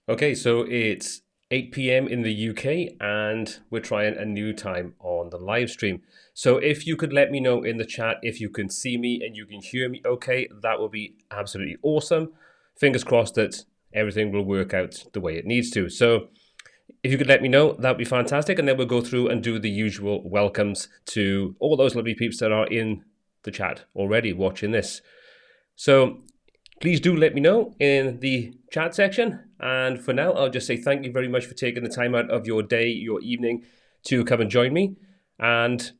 Okay, so it's 8 p.m. in the UK and we're trying a new time on the live stream. So if you could let me know in the chat if you can see me and you can hear me okay, that would be absolutely awesome. Fingers crossed that everything will work out the way it needs to. So if you could let me know, that would be fantastic. And then we'll go through and do the usual welcomes to all those lovely peeps that are in the chat already watching this. So please do let me know in the chat section. And for now, I'll just say thank you very much for taking the time out of your day, your evening to come and join me. And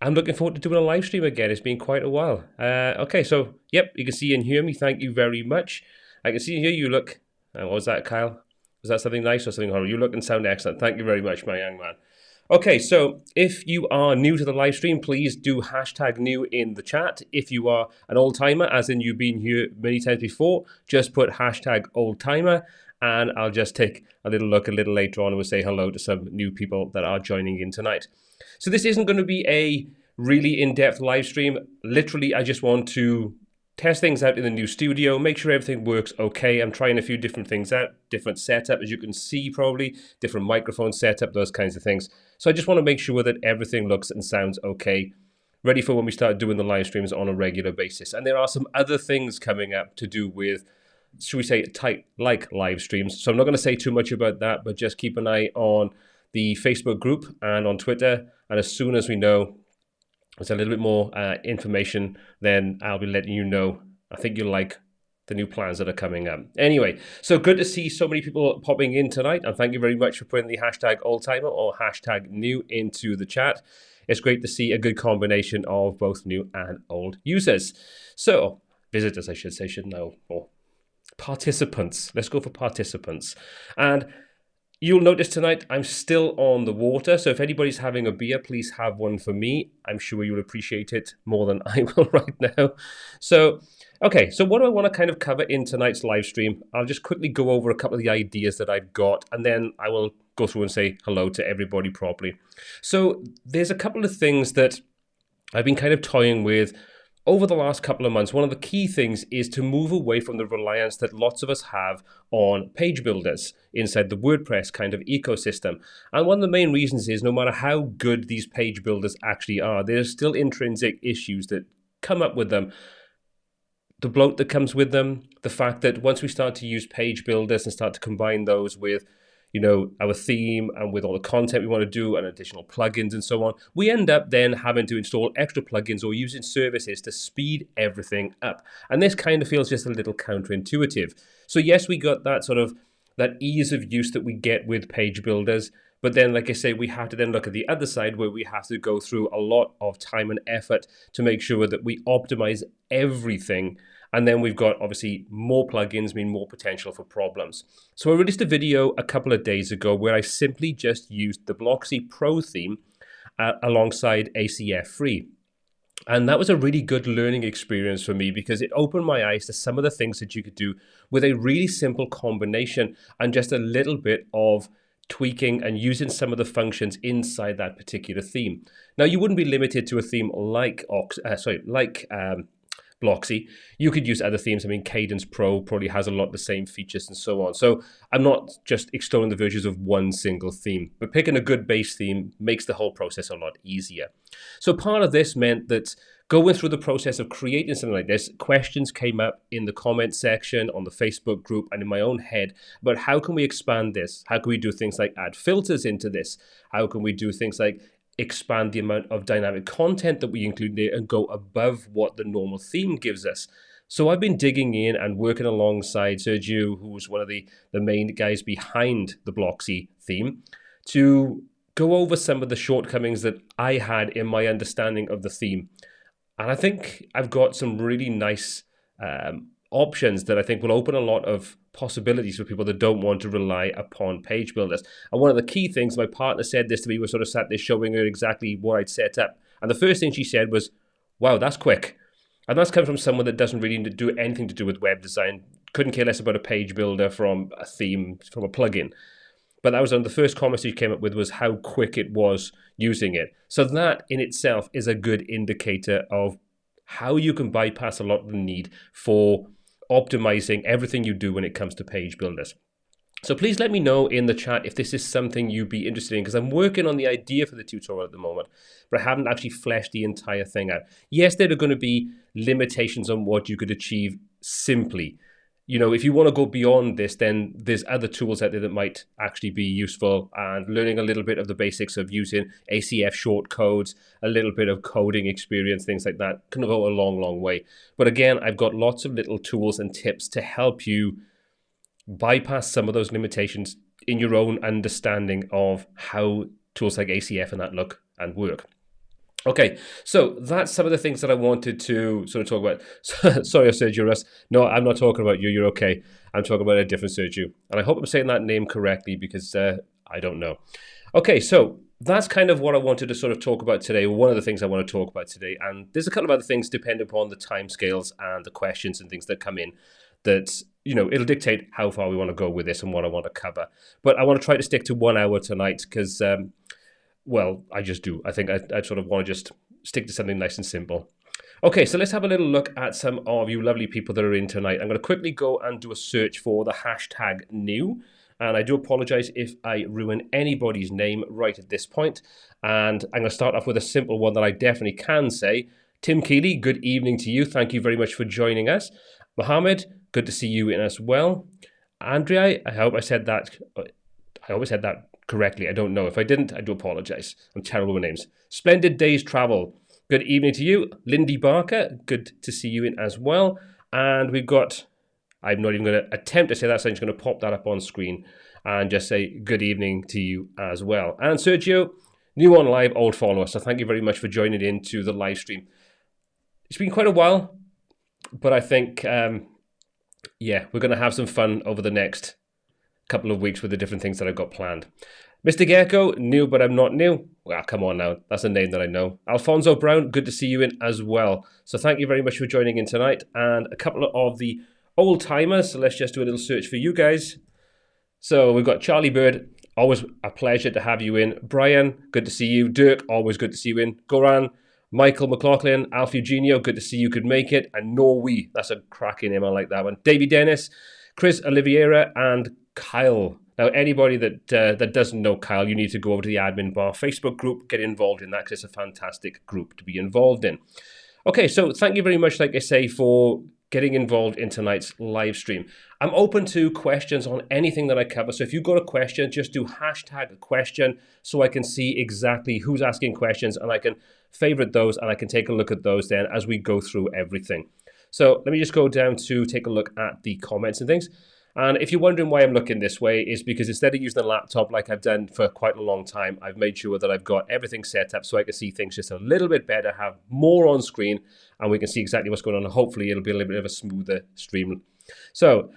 I'm looking forward to doing a live stream again. It's been quite a while. Okay, so yep, you can see and hear me. Thank you very much. I can see and hear you look. What was that, Kyle? Was that something nice or something horrible? You look and sound excellent. Thank you very much, my young man. Okay, so if you are new to the live stream, please do hashtag new in the chat. If you are an old timer, as in you've been here many times before, just put hashtag old timer, and I'll just take a little look a little later on and we'll say hello to some new people that are joining in tonight. So this isn't going to be a really in-depth live stream. Literally, I just want to test things out in the new studio, make sure everything works okay. I'm trying a few different things out, different setup, as you can see probably, different microphone setup, those kinds of things. So I just want to make sure that everything looks and sounds okay, ready for when we start doing the live streams on a regular basis. And there are some other things coming up to do with, should we say, type like live streams. So I'm not going to say too much about that, but just keep an eye on the Facebook group and on Twitter. And as soon as we know there's a little bit more information, then I'll be letting you know. I think you'll like the new plans that are coming up. Anyway, so good to see so many people popping in tonight, and thank you very much for putting the hashtag oldtimer or hashtag new into the chat. It's great to see a good combination of both new and old users. So, visitors, I should say, shouldn't I? Or participants. Let's go for participants. And you'll notice tonight I'm still on the water, so if anybody's having a beer, please have one for me. I'm sure you'll appreciate it more than I will right now. So, okay, so what do I want to kind of cover in tonight's live stream? I'll just quickly go over a couple of the ideas that I've got, and then I will go through and say hello to everybody properly. So there's a couple of things that I've been kind of toying with over the last couple of months. One of the key things is to move away from the reliance that lots of us have on page builders inside the WordPress kind of ecosystem. And one of the main reasons is no matter how good these page builders actually are, there's still intrinsic issues that come up with them. The bloat that comes with them, the fact that once we start to use page builders and start to combine those with our theme and with all the content we want to do and additional plugins and so on, we end up then having to install extra plugins or using services to speed everything up. And this kind of feels just a little counterintuitive. So yes, we got that sort of that ease of use that we get with page builders. But then, like I say, we have to then look at the other side where we have to go through a lot of time and effort to make sure that we optimize everything. And then we've got, obviously, more plugins mean more potential for problems. So I released a video a couple of days ago where I simply just used the Blocksy Pro theme alongside ACF Free. And that was a really good learning experience for me because it opened my eyes to some of the things that you could do with a really simple combination and just a little bit of tweaking and using some of the functions inside that particular theme. Now, you wouldn't be limited to a theme like Blocksy. You could use other themes. I mean, Cadence Pro probably has a lot of the same features and so on. So I'm not just extolling the virtues of one single theme, but picking a good base theme makes the whole process a lot easier. So part of this meant that going through the process of creating something like this, questions came up in the comment section on the Facebook group and in my own head about how can we expand this? How can we do things like add filters into this? How can we do things like expand the amount of dynamic content that we include there and go above what the normal theme gives us? So I've been digging in and working alongside Sergio, who's one of the main guys behind the Blocksy theme, to go over some of the shortcomings that I had in my understanding of the theme. And I think I've got some really nice options that I think will open a lot of possibilities for people that don't want to rely upon page builders. And one of the key things, my partner said this to me, was sort of sat there showing her exactly what I'd set up. And the first thing she said was, wow, that's quick. And that's come from someone that doesn't really do anything to do with web design, couldn't care less about a page builder from a theme, from a plugin. But that was one of the first comments she came up with, was how quick it was using it. So that in itself is a good indicator of how you can bypass a lot of the need for optimizing everything you do when it comes to page builders. So please let me know in the chat if this is something you'd be interested in, because I'm working on the idea for the tutorial at the moment, but I haven't actually fleshed the entire thing out. Yes, there are going to be limitations on what you could achieve simply. You know, if you want to go beyond this, then there's other tools out there that might actually be useful, and learning a little bit of the basics of using ACF short codes, a little bit of coding experience, things like that can go a long, long way. But again, I've got lots of little tools and tips to help you bypass some of those limitations in your own understanding of how tools like ACF and that look and work. Okay, so that's some of the things that I wanted to sort of talk about. Sorry, Sergio Russ. No, I'm not talking about you. You're okay. I'm talking about a different Sergio. And I hope I'm saying that name correctly, because I don't know. Okay, so that's kind of what I wanted to sort of talk about today. One of the things I want to talk about today. And there's a couple of other things depending upon the timescales and the questions and things that come in that, you know, it'll dictate how far we want to go with this and what I want to cover. But I want to try to stick to 1 hour tonight because, well, I just do. I think I sort of want to just stick to something nice and simple. Okay, so let's have a little look at some of you lovely people that are in tonight. I'm going to quickly go and do a search for the hashtag new. And I do apologize if I ruin anybody's name right at this point. And I'm going to start off with a simple one that I definitely can say. Tim Keeley, good evening to you. Thank you very much for joining us. Mohammed, good to see you in as well. Andrea, I hope I said that correctly. I don't know. If I didn't, I do apologize. I'm terrible with names. Splendid Day's Travel, good evening to you. Lindy Barker, good to see you in as well. And we've got, I'm not even going to attempt to say that, so I'm just going to pop that up on screen and just say good evening to you as well. And Sergio, new on live, old follower. So thank you very much for joining into the live stream. It's been quite a while, but I think, yeah, we're going to have some fun over the next couple of weeks with the different things that I've got planned. Mr. Gecko, new but I'm not new. Well, come on now. That's a name that I know. Alfonso Brown, good to see you in as well. So thank you very much for joining in tonight. And a couple of the old timers. So let's just do a little search for you guys. So we've got Charlie Bird, always a pleasure to have you in. Brian, good to see you. Dirk, always good to see you in. Goran, Michael McLaughlin, Alf Eugenio, good to see you could make it. And Norway, that's a cracking name, I like that one. Davey Dennis, Chris Oliveira, and Kyle. Now, anybody that doesn't know Kyle, you need to go over to the Admin Bar Facebook group, get involved in that, because it's a fantastic group to be involved in. Okay, so thank you very much, like I say, for getting involved in tonight's live stream. I'm open to questions on anything that I cover. So if you've got a question, just do hashtag a question so I can see exactly who's asking questions, and I can favorite those and I can take a look at those then as we go through everything. So let me just go down to take a look at the comments and things. And if you're wondering why I'm looking this way, is because instead of using the laptop like I've done for quite a long time, I've made sure that I've got everything set up so I can see things just a little bit better, have more on screen, and we can see exactly what's going on. And hopefully it'll be a little bit of a smoother stream. So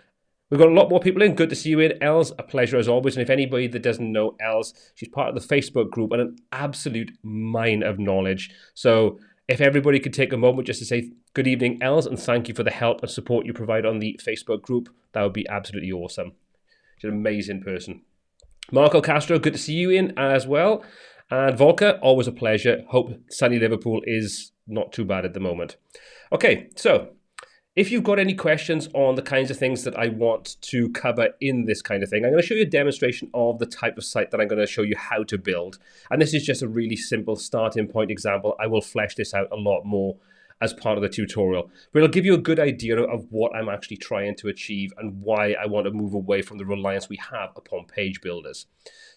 we've got a lot more people in. Good to see you in. Els, a pleasure as always. And if anybody that doesn't know Els, she's part of the Facebook group and an absolute mine of knowledge. So if everybody could take a moment just to say good evening, Els, and thank you for the help and support you provide on the Facebook group, that would be absolutely awesome. She's an amazing person. Marco Castro, good to see you in as well. And Volker, always a pleasure. Hope sunny Liverpool is not too bad at the moment. Okay, so if you've got any questions on the kinds of things that I want to cover in this kind of thing, I'm going to show you a demonstration of the type of site that I'm going to show you how to build. And this is just a really simple starting point example. I will flesh this out a lot more as part of the tutorial, but it'll give you a good idea of what I'm actually trying to achieve and why I want to move away from the reliance we have upon page builders.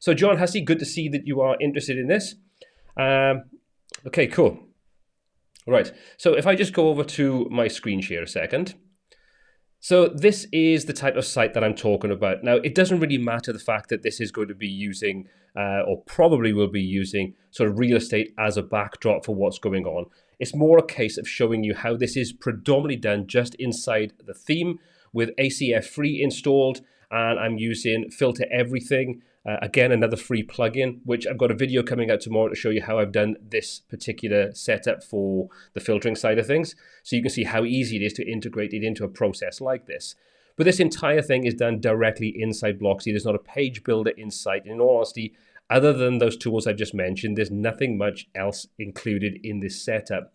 So John Hussey, good to see that you are interested in this. Okay, cool. All right, so if I just go over to my screen share a second. So this is the type of site that I'm talking about. Now, it doesn't really matter the fact that this is going to be using, or probably will be using, sort of real estate as a backdrop for what's going on. It's more a case of showing you how this is predominantly done just inside the theme with ACF free installed, and I'm using Filter Everything. Again, another free plugin, which I've got a video coming out tomorrow to show you how I've done this particular setup for the filtering side of things. So you can see how easy it is to integrate it into a process like this. But this entire thing is done directly inside Blocksy. There's not a page builder in sight. In all honesty, other than those tools I've just mentioned, there's nothing much else included in this setup.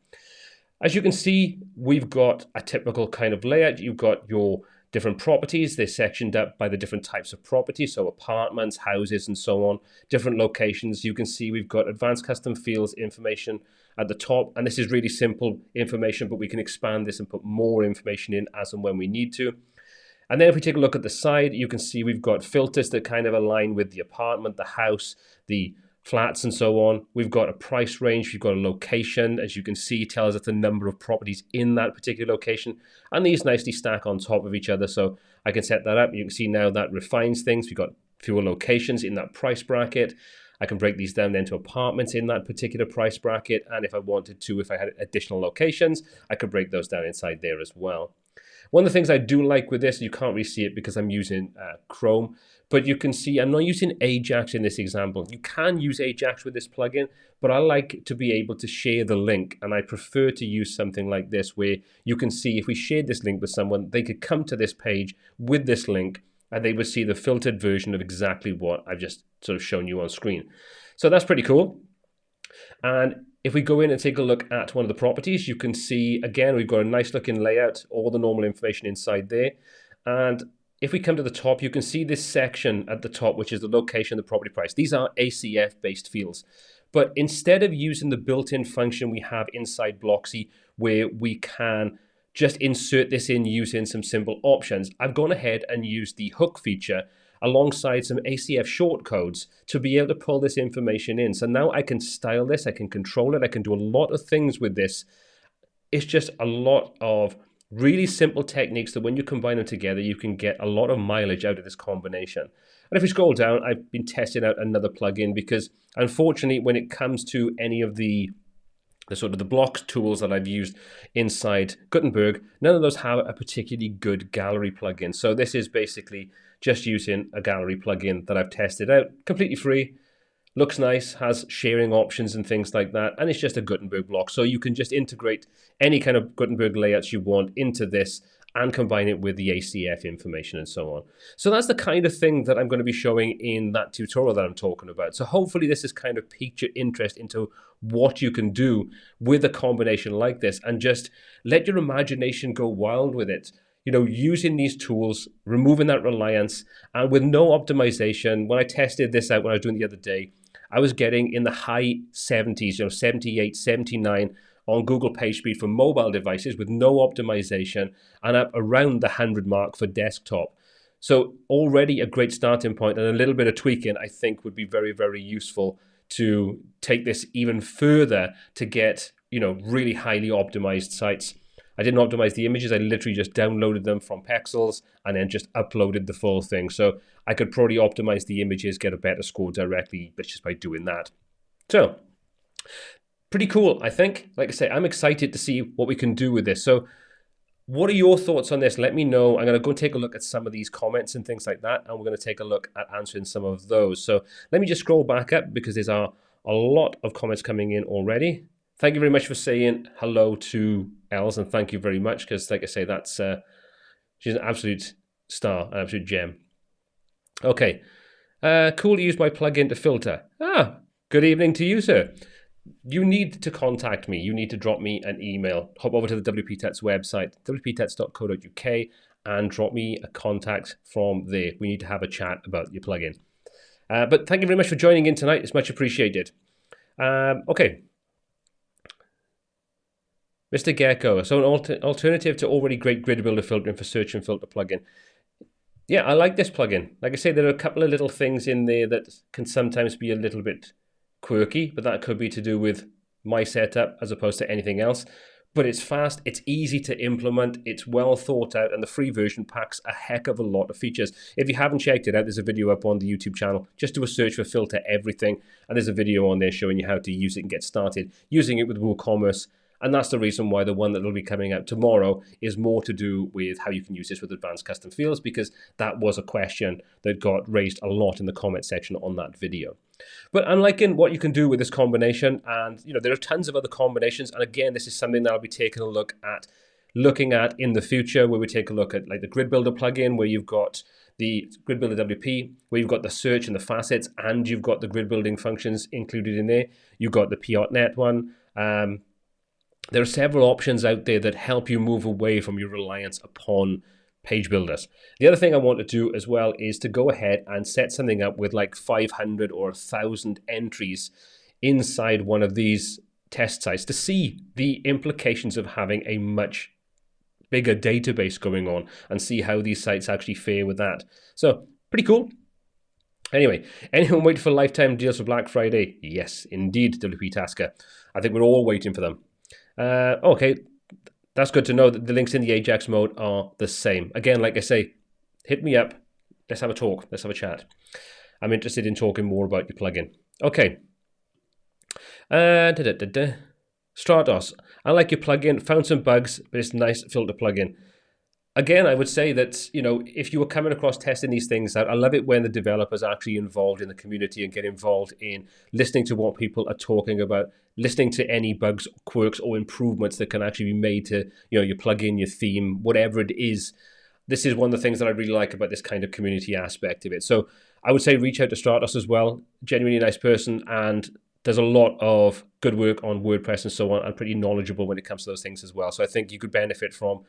As you can see, we've got a typical kind of layout. You've got your different properties. They're sectioned up by the different types of properties, so apartments, houses, and so on, different locations. You can see we've got advanced custom fields information at the top, and this is really simple information, but we can expand this and put more information in as and when we need to. And then if we take a look at the side, you can see we've got filters that kind of align with the apartment, the house, the flats, and so on. We've got a price range, we've got a location. As you can see, it tells us the number of properties in that particular location. And these nicely stack on top of each other. So I can set that up. You can see now that refines things. We've got fewer locations in that price bracket. I can break these down then to apartments in that particular price bracket. And if I wanted to, if I had additional locations, I could break those down inside there as well. One of the things I do like with this, you can't really see it because I'm using Chrome, but you can see I'm not using Ajax in this example. You can use Ajax with this plugin, but I like to be able to share the link, and I prefer to use something like this where you can see if we shared this link with someone, they could come to this page with this link and they would see the filtered version of exactly what I've just sort of shown you on screen. So that's pretty cool. And if we go in and take a look at one of the properties, you can see, again, we've got a nice looking layout, all the normal information inside there. And if we come to the top, you can see this section at the top, which is the location, the property price. These are ACF-based fields. But instead of using the built-in function we have inside Blocksy, where we can just insert this in using some simple options, I've gone ahead and used the hook feature alongside some ACF shortcodes to be able to pull this information in. So now I can style this, I can control it, I can do a lot of things with this. It's just a lot of really simple techniques that when you combine them together, you can get a lot of mileage out of this combination. And if we scroll down, I've been testing out another plugin because unfortunately, when it comes to any of the sort of the blocks tools that I've used inside Gutenberg, none of those have a particularly good gallery plugin. So this is basically just using a gallery plugin that I've tested out, completely free, looks nice, has sharing options and things like that, and it's just a Gutenberg block. So you can just integrate any kind of Gutenberg layouts you want into this and combine it with the ACF information and so on. So that's the kind of thing that I'm going to be showing in that tutorial that I'm talking about. So hopefully this has kind of piqued your interest into what you can do with a combination like this, and just let your imagination go wild with it. You know, using these tools, removing that reliance, and with no optimization. When I tested this out when I was doing it the other day, I was getting in the high 70s, 78, 79 on Google page speed for mobile devices with no optimization, and up around the 100 mark for desktop. So already a great starting point, and a little bit of tweaking I think would be very, very useful to take this even further to get, really highly optimized sites. I didn't optimize the images. I literally just downloaded them from Pexels and then just uploaded the full thing. So I could probably optimize the images, get a better score directly just by doing that. So pretty cool, I think. Like I say, I'm excited to see what we can do with this. So what are your thoughts on this? Let me know. I'm going to go take a look at some of these comments and things like that, and we're going to take a look at answering some of those. So let me just scroll back up because there's a lot of comments coming in already. Thank you very much for saying hello to Els, and thank you very much because, like I say, that's she's an absolute star, an absolute gem. Okay, cool to use my plugin to filter. Good evening to you, sir. You need to contact me. You need to drop me an email. Hop over to the WP Tuts website, wptuts.co.uk, and drop me a contact from there. We need to have a chat about your plugin. But thank you very much for joining in tonight. It's much appreciated. Okay. Mr. Gecko, so an alternative to already great grid builder filtering for search and filter plugin. Yeah, I like this plugin. Like I say, there are a couple of little things in there that can sometimes be a little bit quirky, but that could be to do with my setup as opposed to anything else. But it's fast, it's easy to implement, it's well thought out, and the free version packs a heck of a lot of features. If you haven't checked it out, there's a video up on the YouTube channel. Just do a search for filter everything, and there's a video on there showing you how to use it and get started using it with WooCommerce. And that's the reason why the one that will be coming out tomorrow is more to do with how you can use this with advanced custom fields, because that was a question that got raised a lot in the comment section on that video. But I'm liking what you can do with this combination, and there are tons of other combinations. And again, this is something that I'll be taking a look at, in the future, where we take a look at like the Grid Builder plugin, where you've got the Grid Builder WP, where you've got the search and the facets, and you've got the grid building functions included in there. You've got the P.net one. There are several options out there that help you move away from your reliance upon page builders. The other thing I want to do as well is to go ahead and set something up with like 500 or 1,000 entries inside one of these test sites to see the implications of having a much bigger database going on and see how these sites actually fare with that. So pretty cool. Anyway, anyone waiting for lifetime deals for Black Friday? Yes, indeed, WP Tasker. I think we're all waiting for them. Okay, that's good to know that the links in the Ajax mode are the same. Again, like I say, hit me up. Let's have a talk. Let's have a chat. I'm interested in talking more about your plugin. Okay. Stratos. I like your plugin. Found some bugs, but it's a nice filter plugin. Again, I would say that, if you were coming across testing these things out, I love it when the developers are actually involved in the community and get involved in listening to what people are talking about, listening to any bugs, quirks, or improvements that can actually be made to, your plugin, your theme, whatever it is. This is one of the things that I really like about this kind of community aspect of it. So I would say reach out to Stratos as well. Genuinely nice person, and there's a lot of good work on WordPress and so on, and pretty knowledgeable when it comes to those things as well. So I think you could benefit from,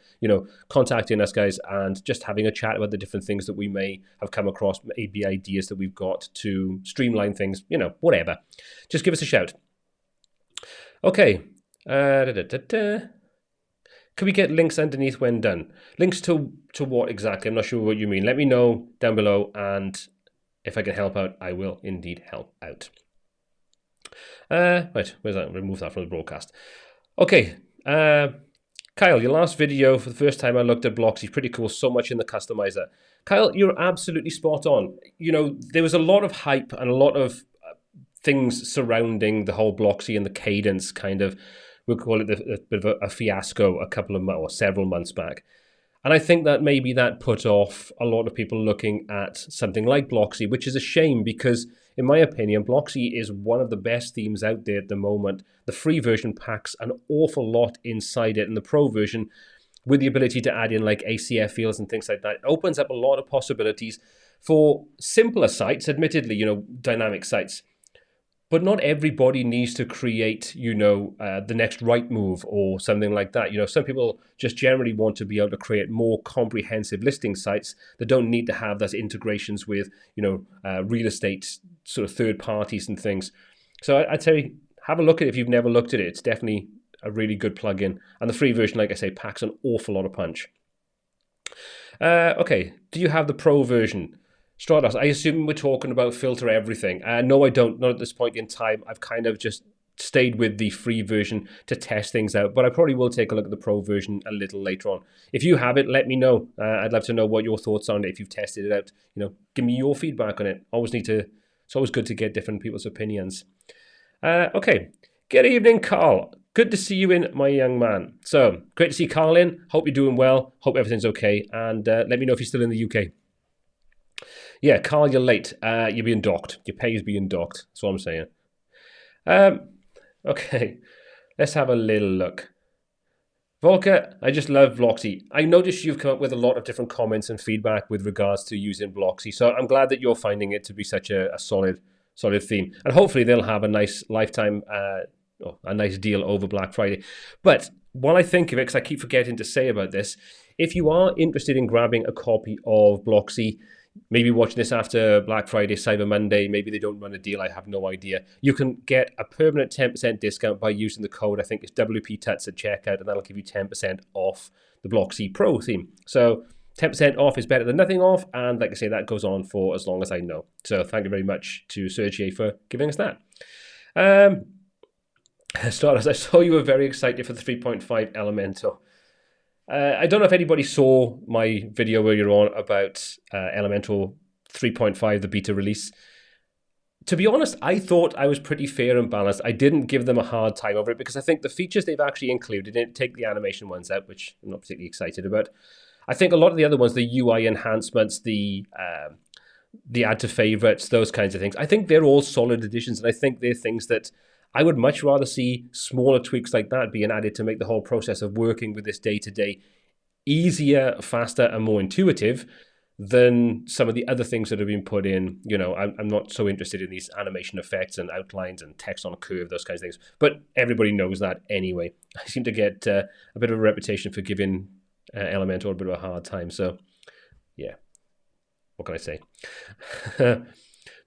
contacting us guys and just having a chat about the different things that we may have come across, maybe ideas that we've got to streamline things, whatever. Just give us a shout. Okay. Can we get links underneath when done? Links to what exactly? I'm not sure what you mean. Let me know down below, and if I can help out, I will indeed help out. Right, where's that? Remove that from the broadcast. Okay, Kyle, your last video, for the first time I looked at Blocksy, pretty cool, so much in the customizer. Kyle, you're absolutely spot on. There was a lot of hype and a lot of things surrounding the whole Blocksy and the cadence kind of, we'll call it a bit of a fiasco a couple of months or several months back. And I think that maybe that put off a lot of people looking at something like Blocksy, which is a shame because, in my opinion, Blocksy is one of the best themes out there at the moment. The free version packs an awful lot inside it, and the pro version, with the ability to add in like ACF fields and things like that, opens up a lot of possibilities for simpler sites, admittedly, dynamic sites. But not everybody needs to create, the next right move or something like that. Some people just generally want to be able to create more comprehensive listing sites that don't need to have those integrations with, real estate sort of third parties and things. So I'd say have a look at it if you've never looked at it. It's definitely a really good plugin. And the free version, like I say, packs an awful lot of punch. Okay, do you have the pro version? Stratos, I assume we're talking about filter everything. No, I don't. Not at this point in time. I've kind of just stayed with the free version to test things out, but I probably will take a look at the pro version a little later on. If you have it, let me know. I'd love to know what your thoughts are on it. If you've tested it out, give me your feedback on it. It's always good to get different people's opinions. Okay. Good evening, Carl. Good to see you in, my young man. So, great to see Carl in. Hope you're doing well. Hope everything's okay. And let me know if you're still in the UK. Yeah, Carl, you're late. You're being docked. Your pay is being docked. That's what I'm saying. Okay, let's have a little look. Volker, I just love Blocksy. I noticed you've come up with a lot of different comments and feedback with regards to using Blocksy. So I'm glad that you're finding it to be such a solid theme. And hopefully they'll have a nice lifetime, a nice deal over Black Friday. But while I think of it, because I keep forgetting to say about this, if you are interested in grabbing a copy of Blocksy, maybe watching this after Black Friday, Cyber Monday, maybe they don't run a deal, I have no idea. You can get a permanent 10% discount by using the code, I think it's WPTuts at checkout, and that'll give you 10% off the Blocksy Pro theme. So 10% off is better than nothing off, and like I say, that goes on for as long as I know. So thank you very much to Sergey for giving us that. Starters, I saw you were very excited for the 3.5 Elementor. I don't know if anybody saw my video earlier on about Elementor 3.5, the beta release. To be honest, I thought I was pretty fair and balanced. I didn't give them a hard time over it because I think the features they've actually included, didn't take the animation ones out, which I'm not particularly excited about. I think a lot of the other ones, the UI enhancements, the add to favorites, those kinds of things, I think they're all solid additions, and I think they're things that I would much rather see smaller tweaks like that being added to make the whole process of working with this day-to-day easier, faster, and more intuitive than some of the other things that have been put in. I'm not so interested in these animation effects and outlines and text on a curve, those kinds of things. But everybody knows that anyway. I seem to get a bit of a reputation for giving Elementor a bit of a hard time. So yeah, what can I say?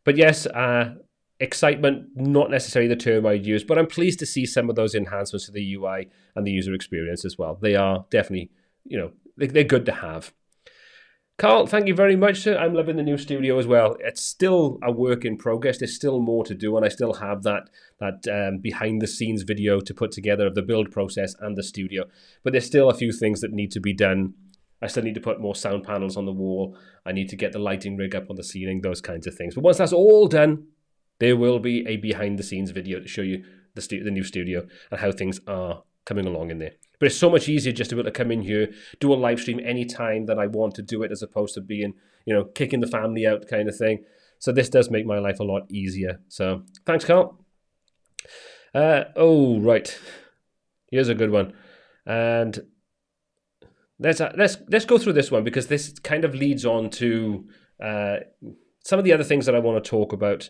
But yes, excitement, not necessarily the term I'd use, but I'm pleased to see some of those enhancements to the UI and the user experience as well. They are definitely, they're good to have. Carl, thank you very much, sir. I'm loving the new studio as well. It's still a work in progress. There's still more to do, and I still have that behind the scenes video to put together of the build process and the studio. But there's still a few things that need to be done. I still need to put more sound panels on the wall. I need to get the lighting rig up on the ceiling, those kinds of things. But once that's all done, there will be a behind the scenes video to show you the new studio and how things are coming along in there. But it's so much easier just to be able to come in here, do a live stream anytime that I want to do it, as opposed to being, kicking the family out kind of thing. So this does make my life a lot easier. So thanks, Carl. Right. Here's a good one. And let's go through this one, because this kind of leads on to some of the other things that I want to talk about.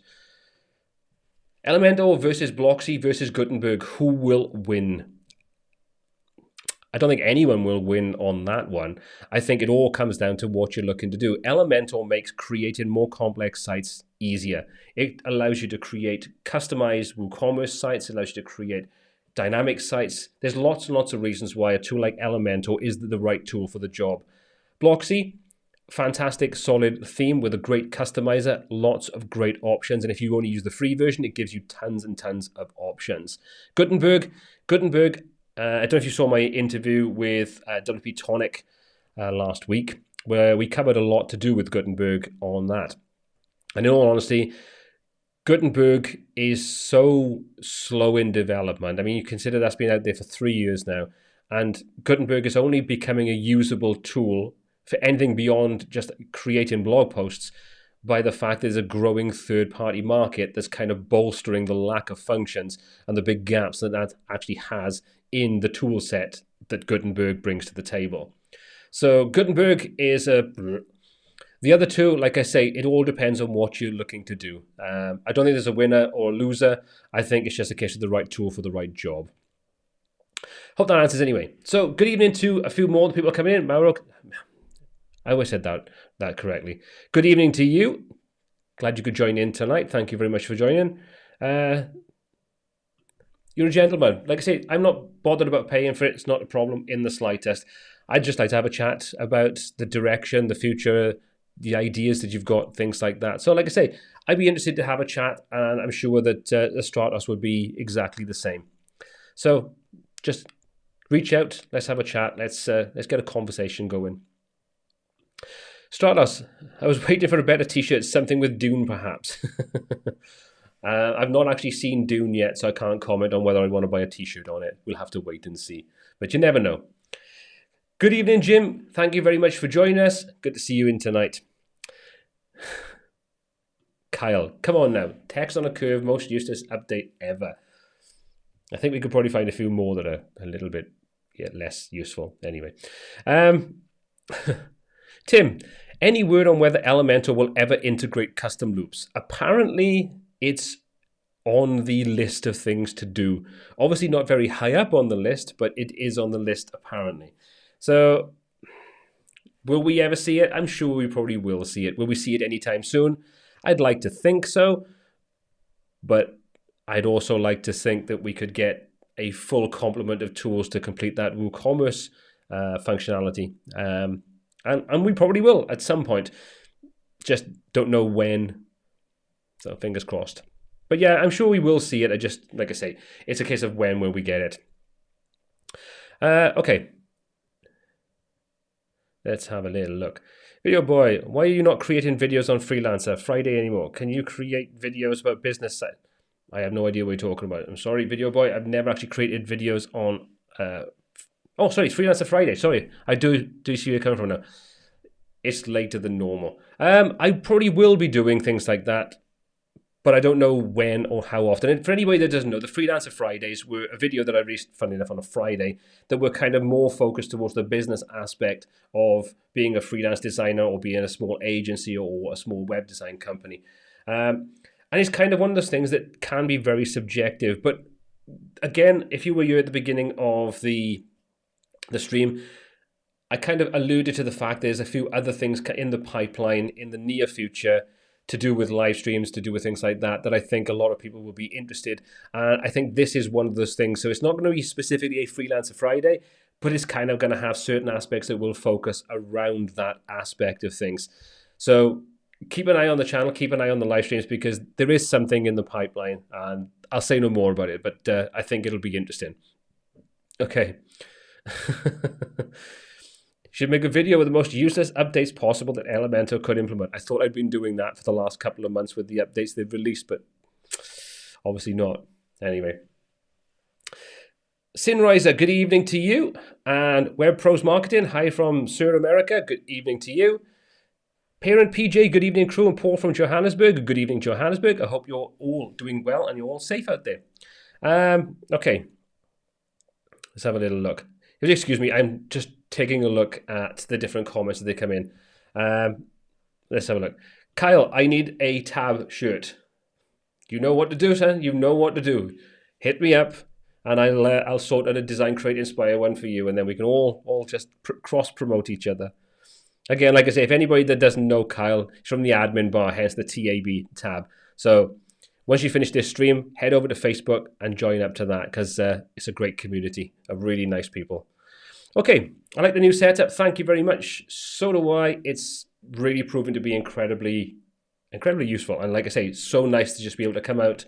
Elementor versus Bloxy versus Gutenberg. Who will win? I don't think anyone will win on that one. I think it all comes down to what you're looking to do. Elementor makes creating more complex sites easier. It allows you to create customized WooCommerce sites. It allows you to create dynamic sites. There's lots and lots of reasons why a tool like Elementor is the right tool for the job. Bloxy, fantastic, solid theme with a great customizer, lots of great options. And if you only use the free version, it gives you tons and tons of options. Gutenberg, I don't know if you saw my interview with WP Tonic last week, where we covered a lot to do with Gutenberg on that. And in all honesty, Gutenberg is so slow in development. I mean, you consider that's been out there for 3 years now, and Gutenberg is only becoming a usable tool for anything beyond just creating blog posts by the fact there's a growing third-party market that's kind of bolstering the lack of functions and the big gaps that actually has in the tool set that Gutenberg brings to the table. So Gutenberg is the other two, like I say, it all depends on what you're looking to do. I don't think there's a winner or a loser. I think it's just a case of the right tool for the right job. Hope that answers anyway. So good evening to a few more people coming in. Mauro, I always said that correctly. Good evening to you. Glad you could join in tonight. Thank you very much for joining. You're a gentleman. Like I say, I'm not bothered about paying for it. It's not a problem in the slightest. I'd just like to have a chat about the direction, the future, the ideas that you've got, things like that. So like I say, I'd be interested to have a chat, and I'm sure that the Stratos would be exactly the same. So just reach out. Let's have a chat. Let's get a conversation going. Stratos, I was waiting for a better t-shirt, something with Dune perhaps. I've not actually seen Dune yet, so I can't comment on whether I want to buy a t-shirt on it. We'll have to wait and see. But you never know. Good evening, Jim. Thank you very much for joining us. Good to see you in tonight. Kyle, come on now. Text on a curve, most useless update ever. I think we could probably find a few more that are a little bit less useful. Anyway. Tim, any word on whether Elementor will ever integrate custom loops? Apparently, it's on the list of things to do. Obviously not very high up on the list, but it is on the list apparently. So will we ever see it? I'm sure we probably will see it. Will we see it anytime soon? I'd like to think so, but I'd also like to think that we could get a full complement of tools to complete that WooCommerce functionality. And we probably will at some point. Just don't know when. So fingers crossed. But yeah, I'm sure we will see it. I just, like I say, it's a case of when will we get it. Okay. Let's have a little look. Video boy, why are you not creating videos on Freelancer Friday anymore? Can you create videos about business side? I have no idea what you're talking about. I'm sorry, video boy. I've never actually created videos on... sorry, Freelancer Friday. Sorry, I do see where you're coming from now. It's later than normal. I probably will be doing things like that, but I don't know when or how often. And for anybody that doesn't know, the Freelancer Fridays were a video that I released, funny enough, on a Friday, that were kind of more focused towards the business aspect of being a freelance designer or being a small agency or a small web design company. And it's kind of one of those things that can be very subjective. But again, if you were here at the beginning of the stream, I kind of alluded to the fact there's a few other things in the pipeline in the near future to do with live streams, to do with things like that, that I think a lot of people will be interested. And I think this is one of those things. So it's not going to be specifically a Freelancer Friday, but it's kind of going to have certain aspects that will focus around that aspect of things. So keep an eye on the channel, keep an eye on the live streams, because there is something in the pipeline, and I'll say no more about it, but I think it'll be interesting. Okay. Should make a video with the most useless updates possible that Elementor could implement. I thought I'd been doing that for the last couple of months with the updates they've released, but obviously not. Anyway. Sinriser, good evening to you. And Web Pros Marketing, hi from Sur America, good evening to you. Parent PJ, good evening crew, and Paul from Johannesburg, good evening Johannesburg. I hope you're all doing well and you're all safe out there. Okay, let's have a little look. Excuse me, I'm just taking a look at the different comments that they come in. Let's have a look. Kyle, I need a tab shirt. You know what to do, son. You know what to do. Hit me up, and I'll sort out a design, create, inspire one for you, and then we can all just cross promote each other. Again, like I say, if anybody that doesn't know Kyle, he's from the admin bar, hence the TAB tab. So once you finish this stream, head over to Facebook and join up to that, because it's a great community of really nice people. Okay, I like the new setup. Thank you very much. So do I. It's really proven to be incredibly useful. And like I say, it's so nice to just be able to come out,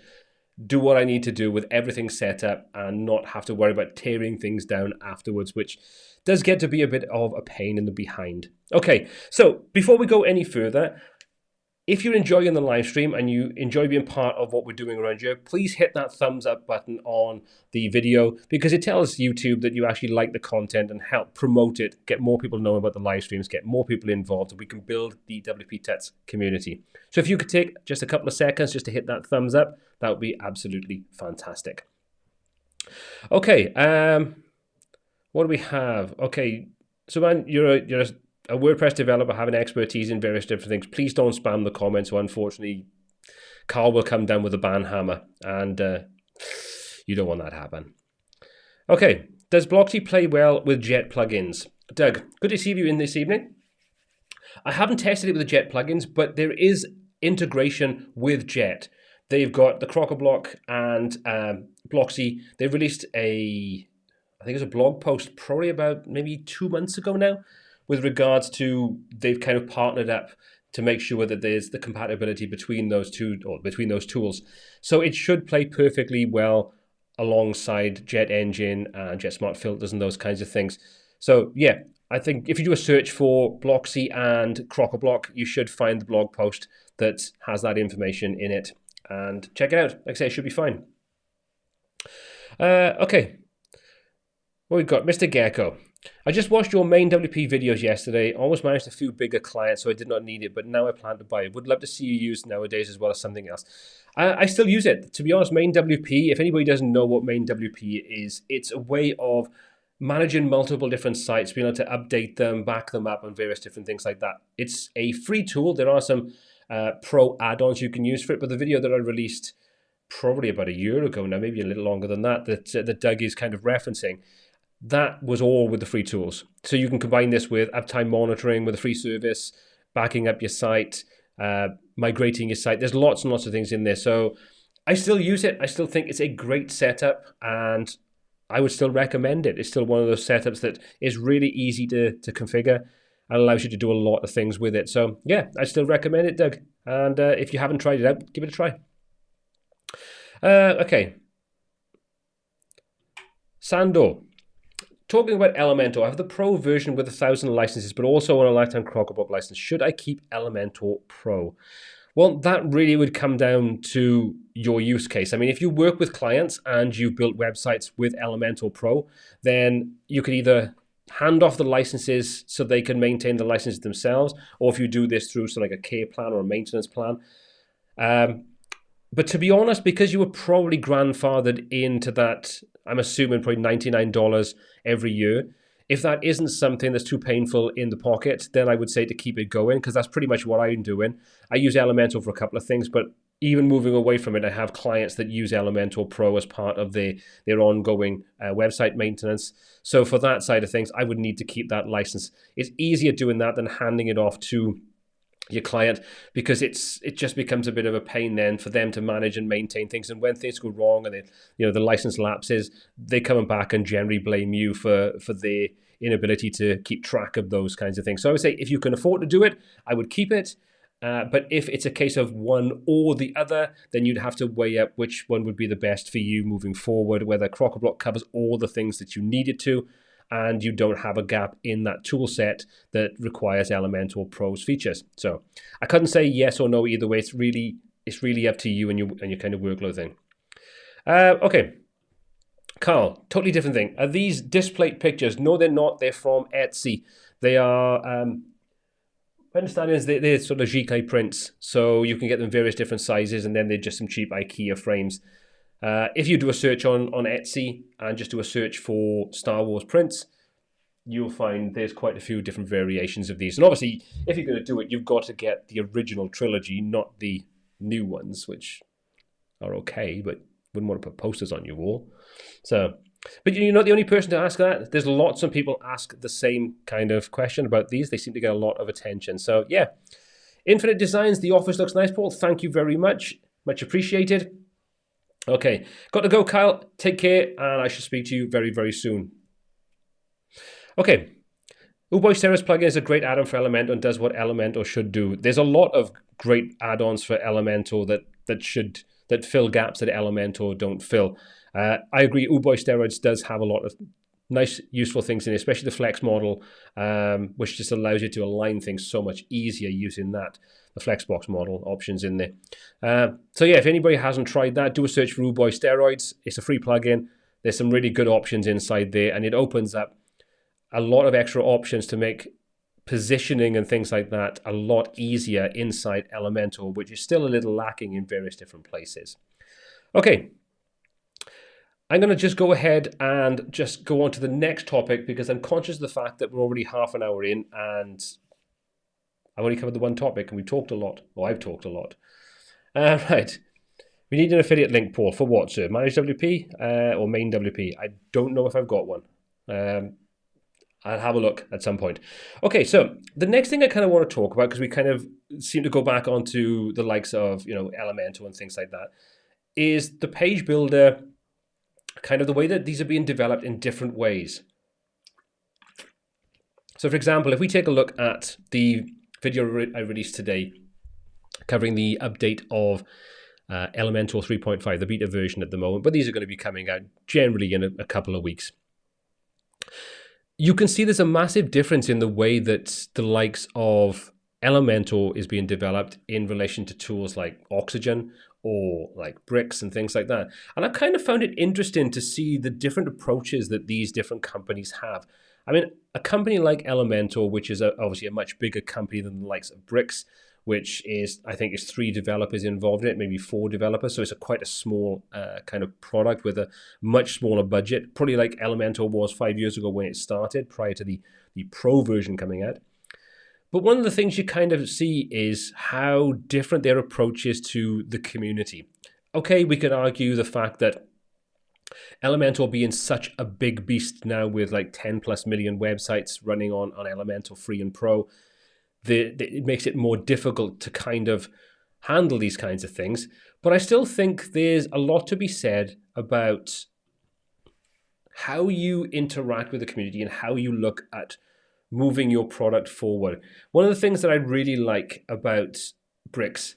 do what I need to do with everything set up and not have to worry about tearing things down afterwards, which does get to be a bit of a pain in the behind. Okay, so before we go any further, if you're enjoying the live stream and you enjoy being part of what we're doing around here, please hit that thumbs up button on the video, because it tells YouTube that you actually like the content and help promote it, get more people knowing about the live streams, get more people involved, and we can build the WP Tuts community. So if you could take just a couple of seconds just to hit that thumbs up, that would be absolutely fantastic. Okay, what do we have? Okay, so man, you're a WordPress developer having expertise in various different things. Please don't spam the comments, so unfortunately Carl will come down with a ban hammer, and you don't want that to happen. Okay, does Blocksy play well with Jet plugins? Doug, good to see you in this evening. I haven't tested it with the Jet plugins, but there is integration with Jet. They've got the Crocker-Block and Blocksy. They released I think it's a blog post probably about maybe 2 months ago now, with regards to they've kind of partnered up to make sure that there's the compatibility between those two, or between those tools. So it should play perfectly well alongside Jet Engine and Jet Smart Filters and those kinds of things. So yeah, I think if you do a search for Blocksy and Crocker-Block, you should find the blog post that has that information in it, and check it out. Like I say, it should be fine. Okay, what we've got, Mr. Gecko. I just watched your main WP videos yesterday. Almost managed a few bigger clients, so I did not need it, but now I plan to buy it. Would love to see you use nowadays as well as something else. I still use it. To be honest, main WP, if anybody doesn't know what main WP is, it's a way of managing multiple different sites, being able to update them, back them up, and various different things like that. It's a free tool. There are some pro add-ons you can use for it, but the video that I released probably about a year ago now, maybe a little longer than that, that Doug is kind of referencing, that was all with the free tools. So you can combine this with uptime monitoring with a free service, backing up your site, migrating your site. There's lots and lots of things in there. So I still use it. I still think it's a great setup, and I would still recommend it. It's still one of those setups that is really easy to configure and allows you to do a lot of things with it. So yeah, I still recommend it, Doug. And if you haven't tried it out, give it a try. Okay. Sando. Talking about Elementor, I have the Pro version with 1,000 licenses, but also on a lifetime Crocker-Block license. Should I keep Elementor Pro? Well, that really would come down to your use case. I mean, if you work with clients and you've built websites with Elementor Pro, then you could either hand off the licenses so they can maintain the licenses themselves, or if you do this through like a care plan or a maintenance plan. But to be honest, because you were probably grandfathered into that, I'm assuming probably $99 every year, if that isn't something that's too painful in the pocket, then I would say to keep it going, because that's pretty much what I'm doing. I use Elementor for a couple of things, but even moving away from it, I have clients that use Elementor Pro as part of their ongoing website maintenance. So for that side of things, I would need to keep that license. It's easier doing that than handing it off to your client, because it just becomes a bit of a pain then for them to manage and maintain things. And when things go wrong and the license lapses, they come back and generally blame you for their inability to keep track of those kinds of things. So I would say if you can afford to do it, I would keep it. But if it's a case of one or the other, then you'd have to weigh up which one would be the best for you moving forward, whether Crockerblock covers all the things that you needed to, and you don't have a gap in that tool set that requires Elementor Pro's features. So I couldn't say yes or no either way. It's really up to you and your kind of workload thing. Okay. Carl, totally different thing. Are these display pictures? No, they're not. They're from Etsy. They are, my understanding is they're sort of Gikai prints, so you can get them various different sizes, and then they're just some cheap IKEA frames. If you do a search on Etsy and just do a search for Star Wars prints, you'll find there's quite a few different variations of these. And obviously, if you're going to do it, you've got to get the original trilogy, not the new ones, which are okay, but wouldn't want to put posters on your wall. So, but you're not the only person to ask that. There's lots of people ask the same kind of question about these. They seem to get a lot of attention. So yeah, Infinite Designs, the office looks nice, Paul. Thank you very much. Much appreciated. Okay, got to go, Kyle. Take care, and I shall speak to you very, very soon. Okay, Uboy Serif's plugin is a great add-on for Elementor and does what Elementor should do. There's a lot of great add-ons for Elementor that fill gaps that Elementor don't fill. I agree, Uboy Steroids does have a lot of nice, useful things in it, especially the flex model, which just allows you to align things so much easier using the Flexbox model options in there. So yeah, if anybody hasn't tried that, do a search for Uboy Steroids. It's a free plugin. There's some really good options inside there, and it opens up a lot of extra options to make positioning and things like that a lot easier inside Elementor, which is still a little lacking in various different places. Okay. I'm going to just go ahead and just go on to the next topic, because I'm conscious of the fact that we're already half an hour in and I've only covered the one topic and we've talked a lot. Well, I've talked a lot. Right. We need an affiliate link, Paul. For what, sir? Managed WP or main WP? I don't know if I've got one. I'll have a look at some point. Okay, so the next thing I kind of want to talk about, because we kind of seem to go back onto the likes of, Elementor and things like that, is the page builder, kind of the way that these are being developed in different ways. So for example, if we take a look at the video I released today covering the update of Elementor 3.5, the beta version at the moment, but these are going to be coming out generally in a couple of weeks. You can see there's a massive difference in the way that the likes of Elementor is being developed in relation to tools like Oxygen or like Bricks and things like that. And I kind of found it interesting to see the different approaches that these different companies have. I mean, a company like Elementor, which is obviously a much bigger company than the likes of Bricks, which is, I think, is 3 developers involved in it, maybe 4 developers. So it's quite a small kind of product with a much smaller budget, probably like Elementor was 5 years ago when it started, prior to the Pro version coming out. But one of the things you kind of see is how different their approach is to the community. Okay, we could argue the fact that Elementor being such a big beast now with like 10 plus million websites running on Elementor Free and Pro, it makes it more difficult to kind of handle these kinds of things. But I still think there's a lot to be said about how you interact with the community and how you look at moving your product forward. One of the things that I really like about Bricks,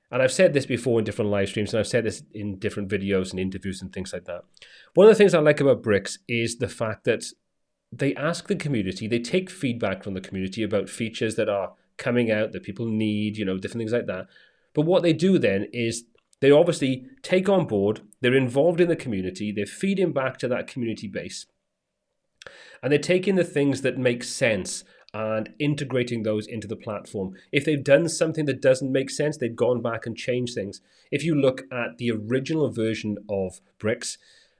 and I've said this before in different live streams, and I've said this in different videos and interviews and things like that. One of the things I like about Bricks is the fact that they ask the community, they take feedback from the community about features that are coming out that people need, different things like that. But what they do then is they obviously take on board, they're involved in the community, they're feeding back to that community base, and they're taking the things that make sense and integrating those into the platform. If they've done something that doesn't make sense, they've gone back and changed things. If you look at the original version of Bricks,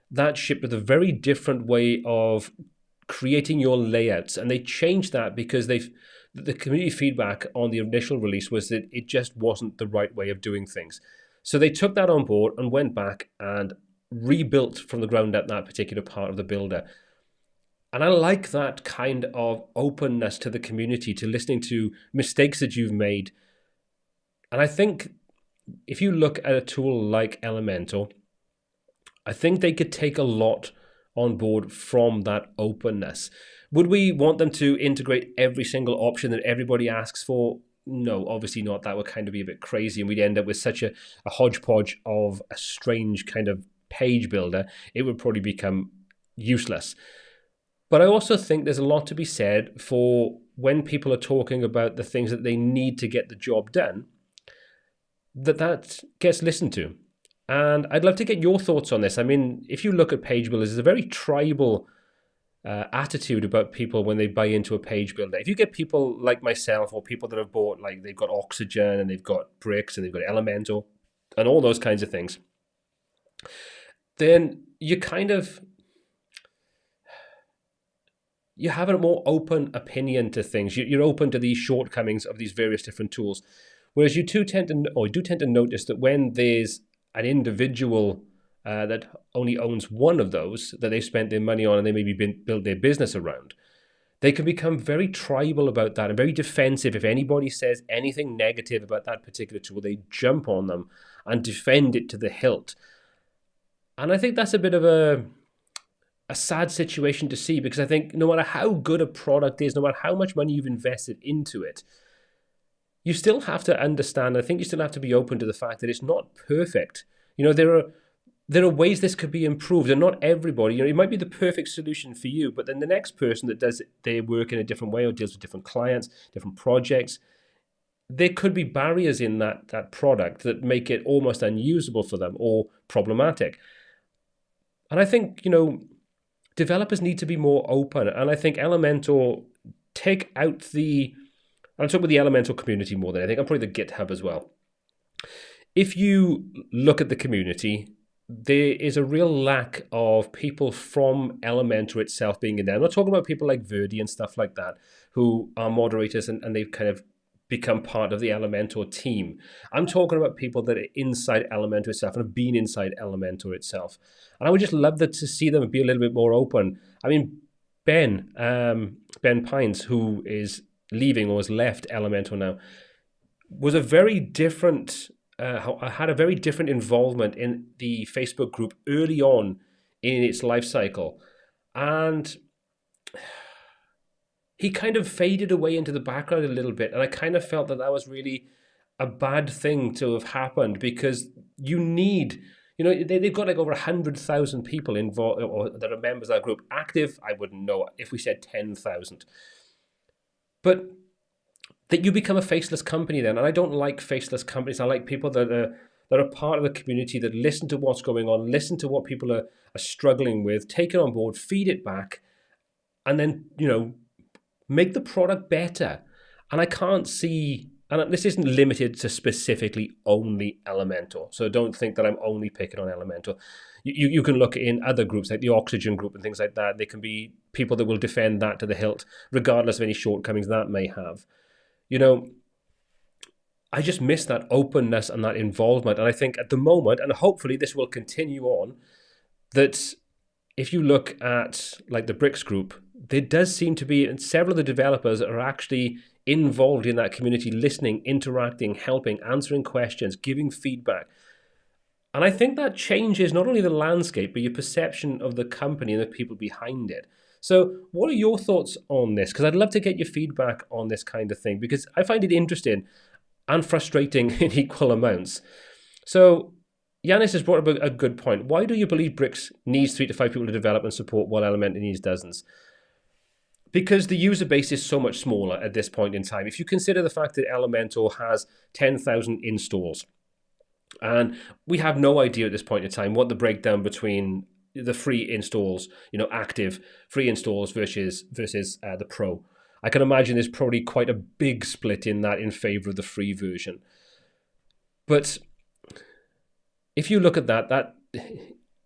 that shipped with a very different way of creating your layouts, and they changed that because the community feedback on the initial release was that it just wasn't the right way of doing things. So they took that on board and went back and rebuilt from the ground up that particular part of the builder. And I like that kind of openness to the community, to listening to mistakes that you've made. And I think if you look at a tool like Elementor, I think they could take a lot on board from that openness. Would we want them to integrate every single option that everybody asks for? No, obviously not. That would kind of be a bit crazy, and we'd end up with such a hodgepodge of a strange kind of page builder. It would probably become useless. But I also think there's a lot to be said for when people are talking about the things that they need to get the job done, that gets listened to. And I'd love to get your thoughts on this. I mean, if you look at page builders, there's a very tribal attitude about people when they buy into a page builder. If you get people like myself or people that have bought, like they've got Oxygen and they've got Bricks and they've got Elementor and all those kinds of things, then you have a more open opinion to things. You're open to these shortcomings of these various different tools. Whereas you do tend to notice that when there's an individual that only owns one of those that they've spent their money on and they maybe built their business around, they can become very tribal about that and very defensive. If anybody says anything negative about that particular tool, they jump on them and defend it to the hilt. And I think that's a bit of a sad situation to see, because I think no matter how good a product is, no matter how much money you've invested into it, you still have to understand, I think you still have to be open to the fact that it's not perfect. There are ways this could be improved, and not everybody, it might be the perfect solution for you, but then the next person that does their work in a different way or deals with different clients, different projects, there could be barriers in that product that make it almost unusable for them or problematic. And I think, developers need to be more open. And I think Elementor take out I'm talking about the Elementor community more than anything. I'm probably the GitHub as well. If you look at the community, there is a real lack of people from Elementor itself being in there. I'm not talking about people like Verdi and stuff like that, who are moderators and they've kind of become part of the Elementor team. I'm talking about people that are inside Elementor itself and have been inside Elementor itself. And I would just love to see them be a little bit more open. I mean, Ben Pines, who is leaving or has left Elementor now, was a very different, had a very different involvement in the Facebook group early on in its life cycle. And he kind of faded away into the background a little bit. And I kind of felt that was really a bad thing to have happened, because you need, they've got like over 100,000 people involved or that are members of that group. Active, I wouldn't know if we said 10,000. But that you become a faceless company then. And I don't like faceless companies. I like people that are part of the community, that listen to what's going on, listen to what people are struggling with, take it on board, feed it back, and then, make the product better. And I can't see, and this isn't limited to specifically only Elementor, so don't think that I'm only picking on Elementor. You can look in other groups like the Oxygen group and things like that. There can be people that will defend that to the hilt, regardless of any shortcomings that may have. I just miss that openness and that involvement. And I think at the moment, and hopefully this will continue on, that if you look at like the Bricks group, there does seem to be, and several of the developers are actually involved in that community, listening, interacting, helping, answering questions, giving feedback. And I think that changes not only the landscape, but your perception of the company and the people behind it. So what are your thoughts on this? Because I'd love to get your feedback on this kind of thing, because I find it interesting and frustrating in equal amounts. So Yanis has brought up a good point. Why do you believe Bricks needs 3 to 5 people to develop and support while Elementor needs dozens? Because the user base is so much smaller at this point in time. If you consider the fact that Elementor has 10,000 installs, and we have no idea at this point in time what the breakdown between the free installs, active free installs versus the pro. I can imagine there's probably quite a big split in that in favor of the free version. But if you look at that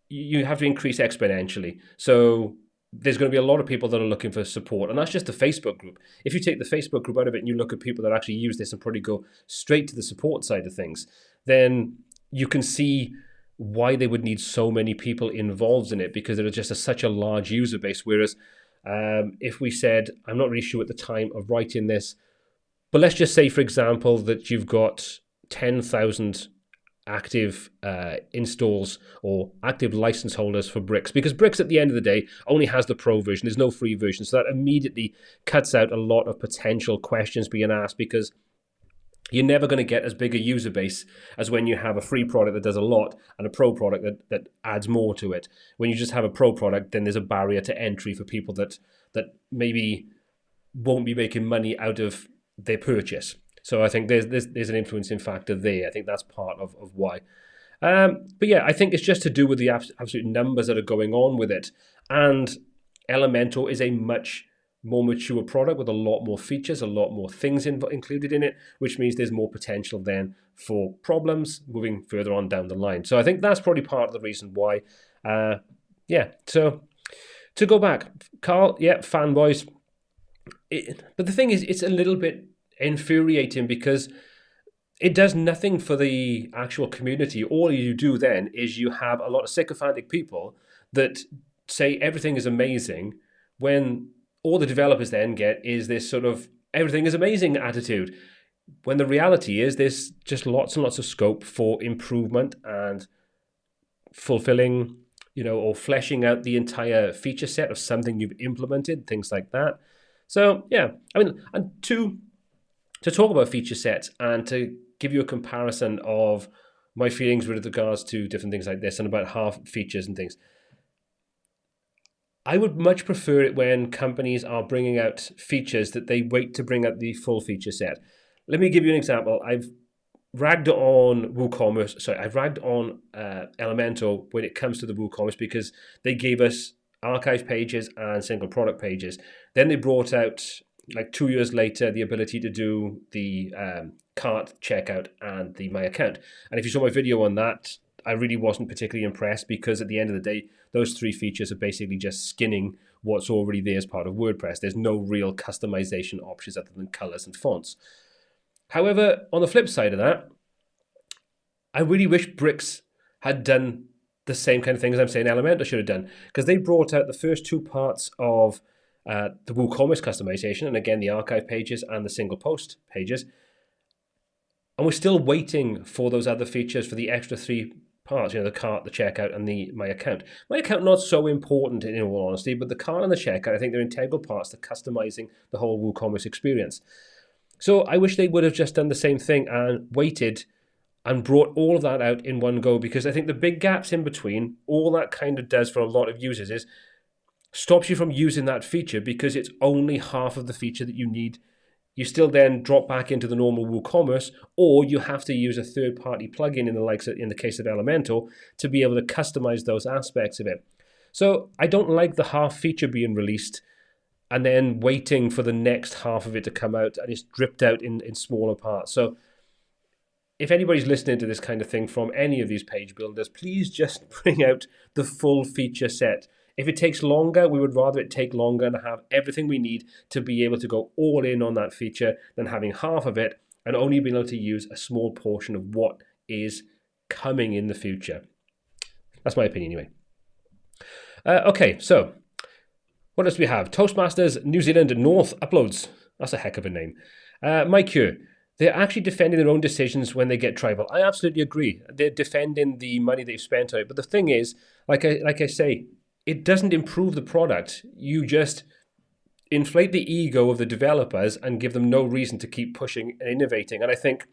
you have to increase exponentially. So there's going to be a lot of people that are looking for support, and that's just the Facebook group. If you take the Facebook group out of it and you look at people that actually use this and probably go straight to the support side of things, then you can see why they would need so many people involved in it, because there is just such a large user base. Whereas if we said, I'm not really sure at the time of writing this, but let's just say, for example, that you've got 10,000 active installs or active license holders for Bricks, because Bricks at the end of the day only has the pro version. There's no free version. So that immediately cuts out a lot of potential questions being asked, because you're never going to get as big a user base as when you have a free product that does a lot and a pro product that adds more to it. When you just have a pro product, then there's a barrier to entry for people that maybe won't be making money out of their purchase. So I think there's an influencing factor there. I think that's part of why. But yeah, I think it's just to do with the absolute numbers that are going on with it. And Elementor is a much more mature product with a lot more features, a lot more things included in it, which means there's more potential then for problems moving further on down the line. So I think that's probably part of the reason why. Yeah, so to go back, Carl, yeah, fanboys. But the thing is, it's a little bit infuriating because it does nothing for the actual community. All you do then is you have a lot of sycophantic people that say everything is amazing, when all the developers then get is this sort of everything is amazing attitude, when the reality is there's just lots and lots of scope for improvement and fulfilling, or fleshing out the entire feature set of something you've implemented, things like that. So yeah, I mean, and to talk about feature sets and to give you a comparison of my feelings with regards to different things like this and about half features and things, I would much prefer it when companies are bringing out features that they wait to bring out the full feature set. Let me give you an example. I've ragged on WooCommerce. Sorry, I've ragged on Elementor when it comes to the WooCommerce, because they gave us archive pages and single product pages. Then they brought out, like 2 years later, the ability to do the cart checkout and the My Account. And if you saw my video on that, I really wasn't particularly impressed, because at the end of the day, those three features are basically just skinning what's already there as part of WordPress. There's no real customization options other than colors and fonts. However, on the flip side of that, I really wish Bricks had done the same kind of thing as I'm saying Elementor should have done, because they brought out the first two parts of the WooCommerce customization, and again, the archive pages and the single post pages. And we're still waiting for those other features for the extra three parts, the cart, the checkout, and the My Account. My Account, not so important in all honesty, but the cart and the checkout, I think they're integral parts to customizing the whole WooCommerce experience. So I wish they would have just done the same thing and waited and brought all of that out in one go, because I think the big gaps in between, all that kind of does for a lot of users is stops you from using that feature, because it's only half of the feature that you need. You still then drop back into the normal WooCommerce, or you have to use a third-party plugin in the case of Elementor to be able to customize those aspects of it. So I don't like the half feature being released and then waiting for the next half of it to come out, and it's dripped out in smaller parts. So if anybody's listening to this kind of thing from any of these page builders, please just bring out the full feature set. If it takes longer, we would rather it take longer and have everything we need to be able to go all in on that feature than having half of it and only being able to use a small portion of what is coming in the future. That's my opinion anyway. Okay, so what else do we have? Toastmasters New Zealand North uploads. That's a heck of a name. Mike here. They're actually defending their own decisions when they get tribal. I absolutely agree. They're defending the money they've spent on it. But the thing is, like I say, it doesn't improve the product. You just inflate the ego of the developers and give them no reason to keep pushing and innovating. And I think,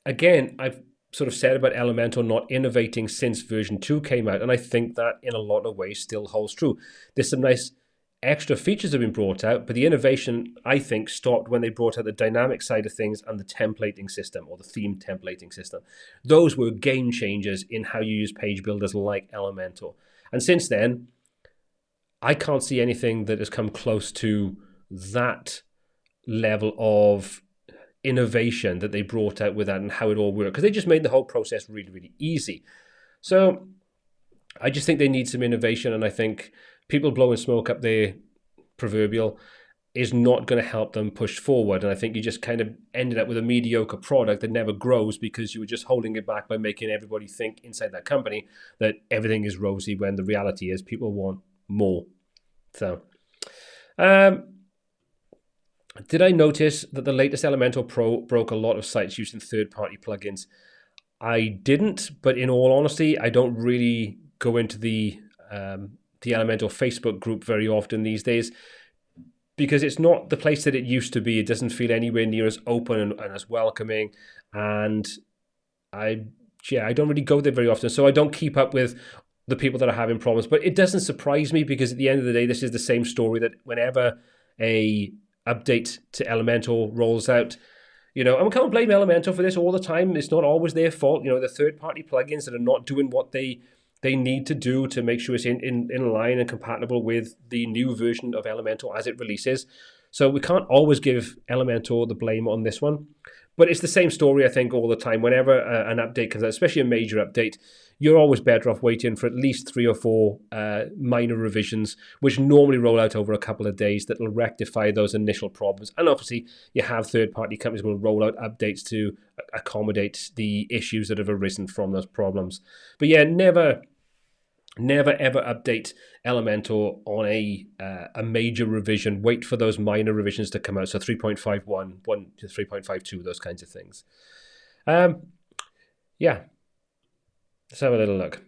again, I've sort of said about Elementor not innovating since version 2 came out, and I think that in a lot of ways still holds true. There's some nice extra features have been brought out, but the innovation, I think, stopped when they brought out the dynamic side of things and the templating system, or the theme templating system. Those were game changers in how you use page builders like Elementor. And since then, I can't see anything that has come close to that level of innovation that they brought out with that and how it all worked, because they just made the whole process really, really easy. So I just think they need some innovation, and I think people blowing smoke up their proverbial is not going to help them push forward. And I think you just kind of ended up with a mediocre product that never grows because you were just holding it back by making everybody think inside that company that everything is rosy when the reality is people want more. So, did I notice that the latest Elementor Pro broke a lot of sites using third-party plugins? I didn't, but in all honesty, I don't really go into the Elementor Facebook group very often these days, because it's not the place that it used to be. It doesn't feel anywhere near as open and as welcoming. And I don't really go there very often. So I don't keep up with the people that are having problems. But it doesn't surprise me, because at the end of the day, this is the same story that whenever a update to Elementor rolls out, and we can't blame Elementor for this all the time. It's not always their fault. The third-party plugins that are not doing what they need to do to make sure it's in line and compatible with the new version of Elementor as it releases. So we can't always give Elementor the blame on this one. But it's the same story, I think, all the time. Whenever an update comes out, especially a major update, you're always better off waiting for at least 3 or 4 minor revisions, which normally roll out over a couple of days, that will rectify those initial problems. And obviously, you have third-party companies who will roll out updates to accommodate the issues that have arisen from those problems. But yeah, never ever update Elementor on a major revision. Wait for those minor revisions to come out. So 3.51, 1 to 3.52, those kinds of things. Yeah. Let's have a little look.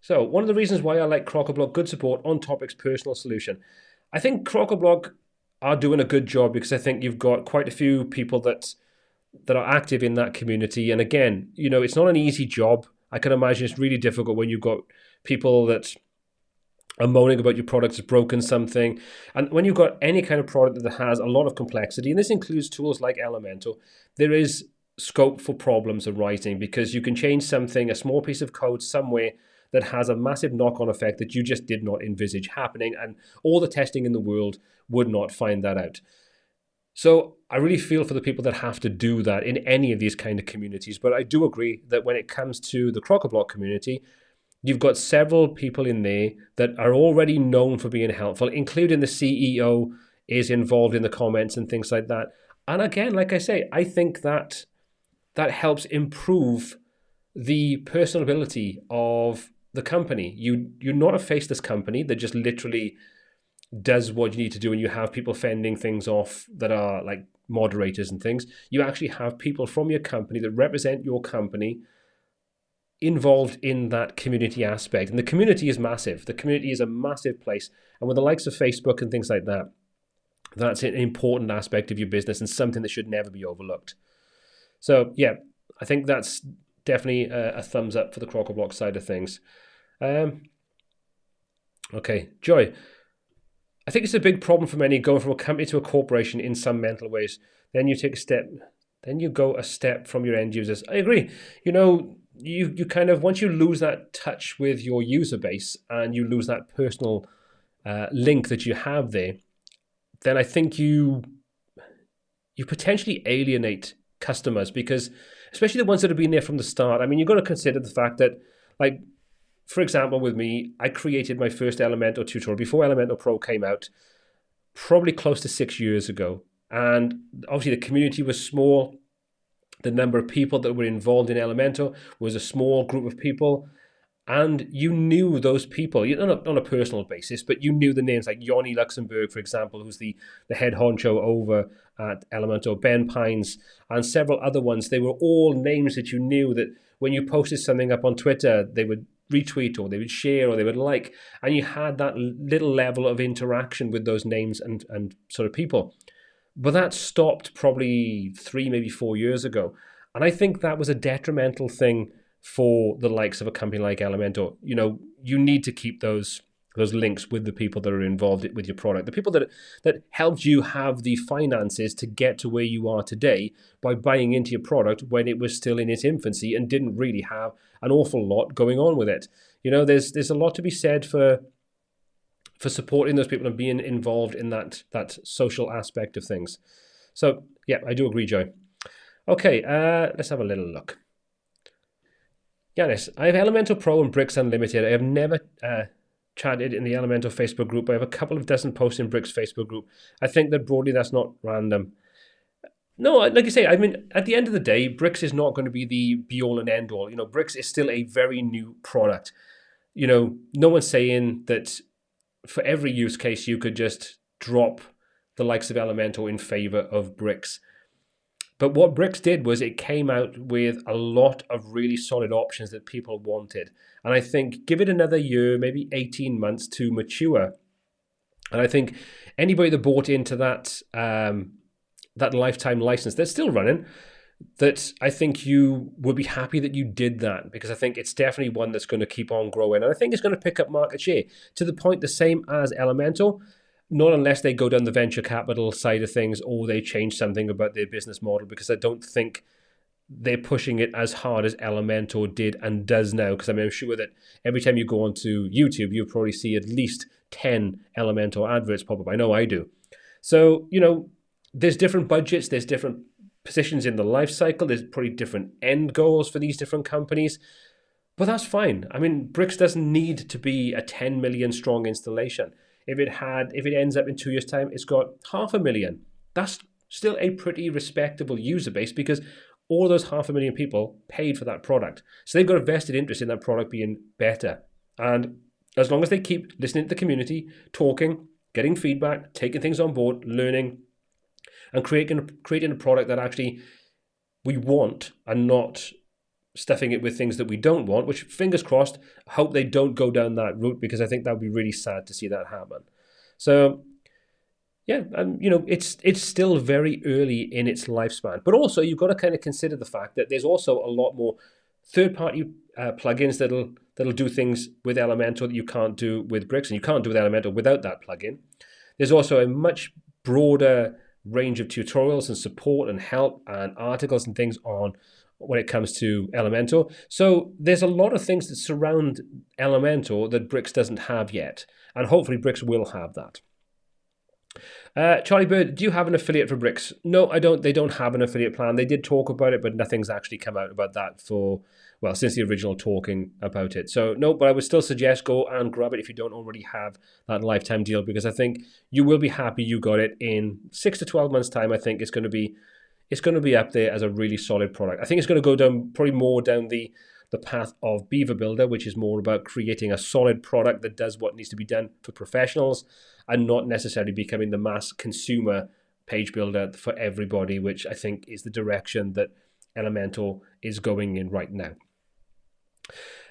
So one of the reasons why I like Crocoblock, good support on topics, personal solution. I think Crocoblock are doing a good job, because I think you've got quite a few people that are active in that community. And again, it's not an easy job. I can imagine it's really difficult when you've got people that are moaning about your product has broken something. And when you've got any kind of product that has a lot of complexity, and this includes tools like Elementor, there is scope for problems arising, because you can change something, a small piece of code somewhere, that has a massive knock-on effect that you just did not envisage happening, and all the testing in the world would not find that out. So I really feel for the people that have to do that in any of these kind of communities. But I do agree that when it comes to the Crocoblock community, you've got several people in there that are already known for being helpful, including the CEO is involved in the comments and things like that. And again, like I say, I think that helps improve the personability of the company. You're not a faceless company that just literally does what you need to do, and you have people fending things off that are like moderators and things. You actually have people from your company that represent your company involved in that community aspect. And the community is massive. The community is a massive place. And with the likes of Facebook and things like that, that's an important aspect of your business and something that should never be overlooked. So yeah, I think that's definitely a thumbs up for the Crocoblock side of things. Okay, Joy. I think it's a big problem for many going from a company to a corporation in some mental ways. Then you take a step, then you go a step from your end users. I agree. You kind of, once you lose that touch with your user base and you lose that personal link that you have there, then I think you potentially alienate customers, because especially the ones that have been there from the start. I mean, you've got to consider the fact that, like, for example, with me, I created my first Elementor tutorial before Elementor Pro came out, probably close to 6 years ago. And obviously the community was small. The number of people that were involved in Elementor was a small group of people. And you knew those people, not on a personal basis, but you knew the names like Yoni Luxembourg, for example, who's the head honcho over at Elementor, Ben Pines, and several other ones. They were all names that you knew that when you posted something up on Twitter, they would retweet or they would share or they would like. And you had that little level of interaction with those names and sort of people. But that stopped probably 3, maybe 4 years ago. And I think that was a detrimental thing for the likes of a company like Elementor. You need to keep those links with the people that are involved with your product, the people that helped you have the finances to get to where you are today by buying into your product when it was still in its infancy and didn't really have an awful lot going on with it. There's a lot to be said for supporting those people and being involved in that social aspect of things. So yeah, I do agree, Joe. Okay, let's have a little look. Yanis, I have Elementor Pro and Bricks Unlimited. I have never chatted in the Elementor Facebook group. I have a couple of dozen posts in Bricks Facebook group. I think that broadly that's not random. No, like you say, I mean, at the end of the day, Bricks is not going to be the be all and end all. Bricks is still a very new product. No one's saying that for every use case you could just drop the likes of Elementor in favor of Bricks. But what Bricks did was it came out with a lot of really solid options that people wanted. And I think give it another year, maybe 18 months to mature. And I think anybody that bought into that that lifetime license that's still running, that I think you would be happy that you did that, because I think it's definitely one that's going to keep on growing. And I think it's going to pick up market share to the point the same as Elementor, not unless they go down the venture capital side of things or they change something about their business model, because I don't think they're pushing it as hard as Elementor did and does now. Because I'm sure that every time you go onto YouTube, you'll probably see at least 10 Elementor adverts pop up. I know I do. So, there's different budgets, there's different positions in the life cycle, there's probably different end goals for these different companies, but that's fine. I mean, Bricks doesn't need to be a 10 million strong installation. If it ends up in 2 years' time, it's got 500,000. That's still a pretty respectable user base, because all those 500,000 people paid for that product. So they've got a vested interest in that product being better. And as long as they keep listening to the community, talking, getting feedback, taking things on board, learning, and creating a product that actually we want, and not stuffing it with things that we don't want, which, fingers crossed, hope they don't go down that route, because I think that would be really sad to see that happen. So yeah, it's still very early in its lifespan. But also you've got to kind of consider the fact that there's also a lot more third-party plugins that'll do things with Elementor that you can't do with Bricks, and you can't do with Elementor without that plugin. There's also a much broader range of tutorials and support and help and articles and things on when it comes to Elementor. So there's a lot of things that surround Elementor that Bricks doesn't have yet, and hopefully Bricks will have that. Charlie Bird, do you have an affiliate for Bricks? No, I don't. They don't have an affiliate plan. They did talk about it, but nothing's actually come out about that since the original talking about it. So no, but I would still suggest go and grab it if you don't already have that lifetime deal, because I think you will be happy you got it. In 6 to 12 months' time, I think it's going to be up there as a really solid product. I think it's going to go down probably more down the path of Beaver Builder, which is more about creating a solid product that does what needs to be done for professionals, and not necessarily becoming the mass consumer page builder for everybody, which I think is the direction that Elementor is going in right now.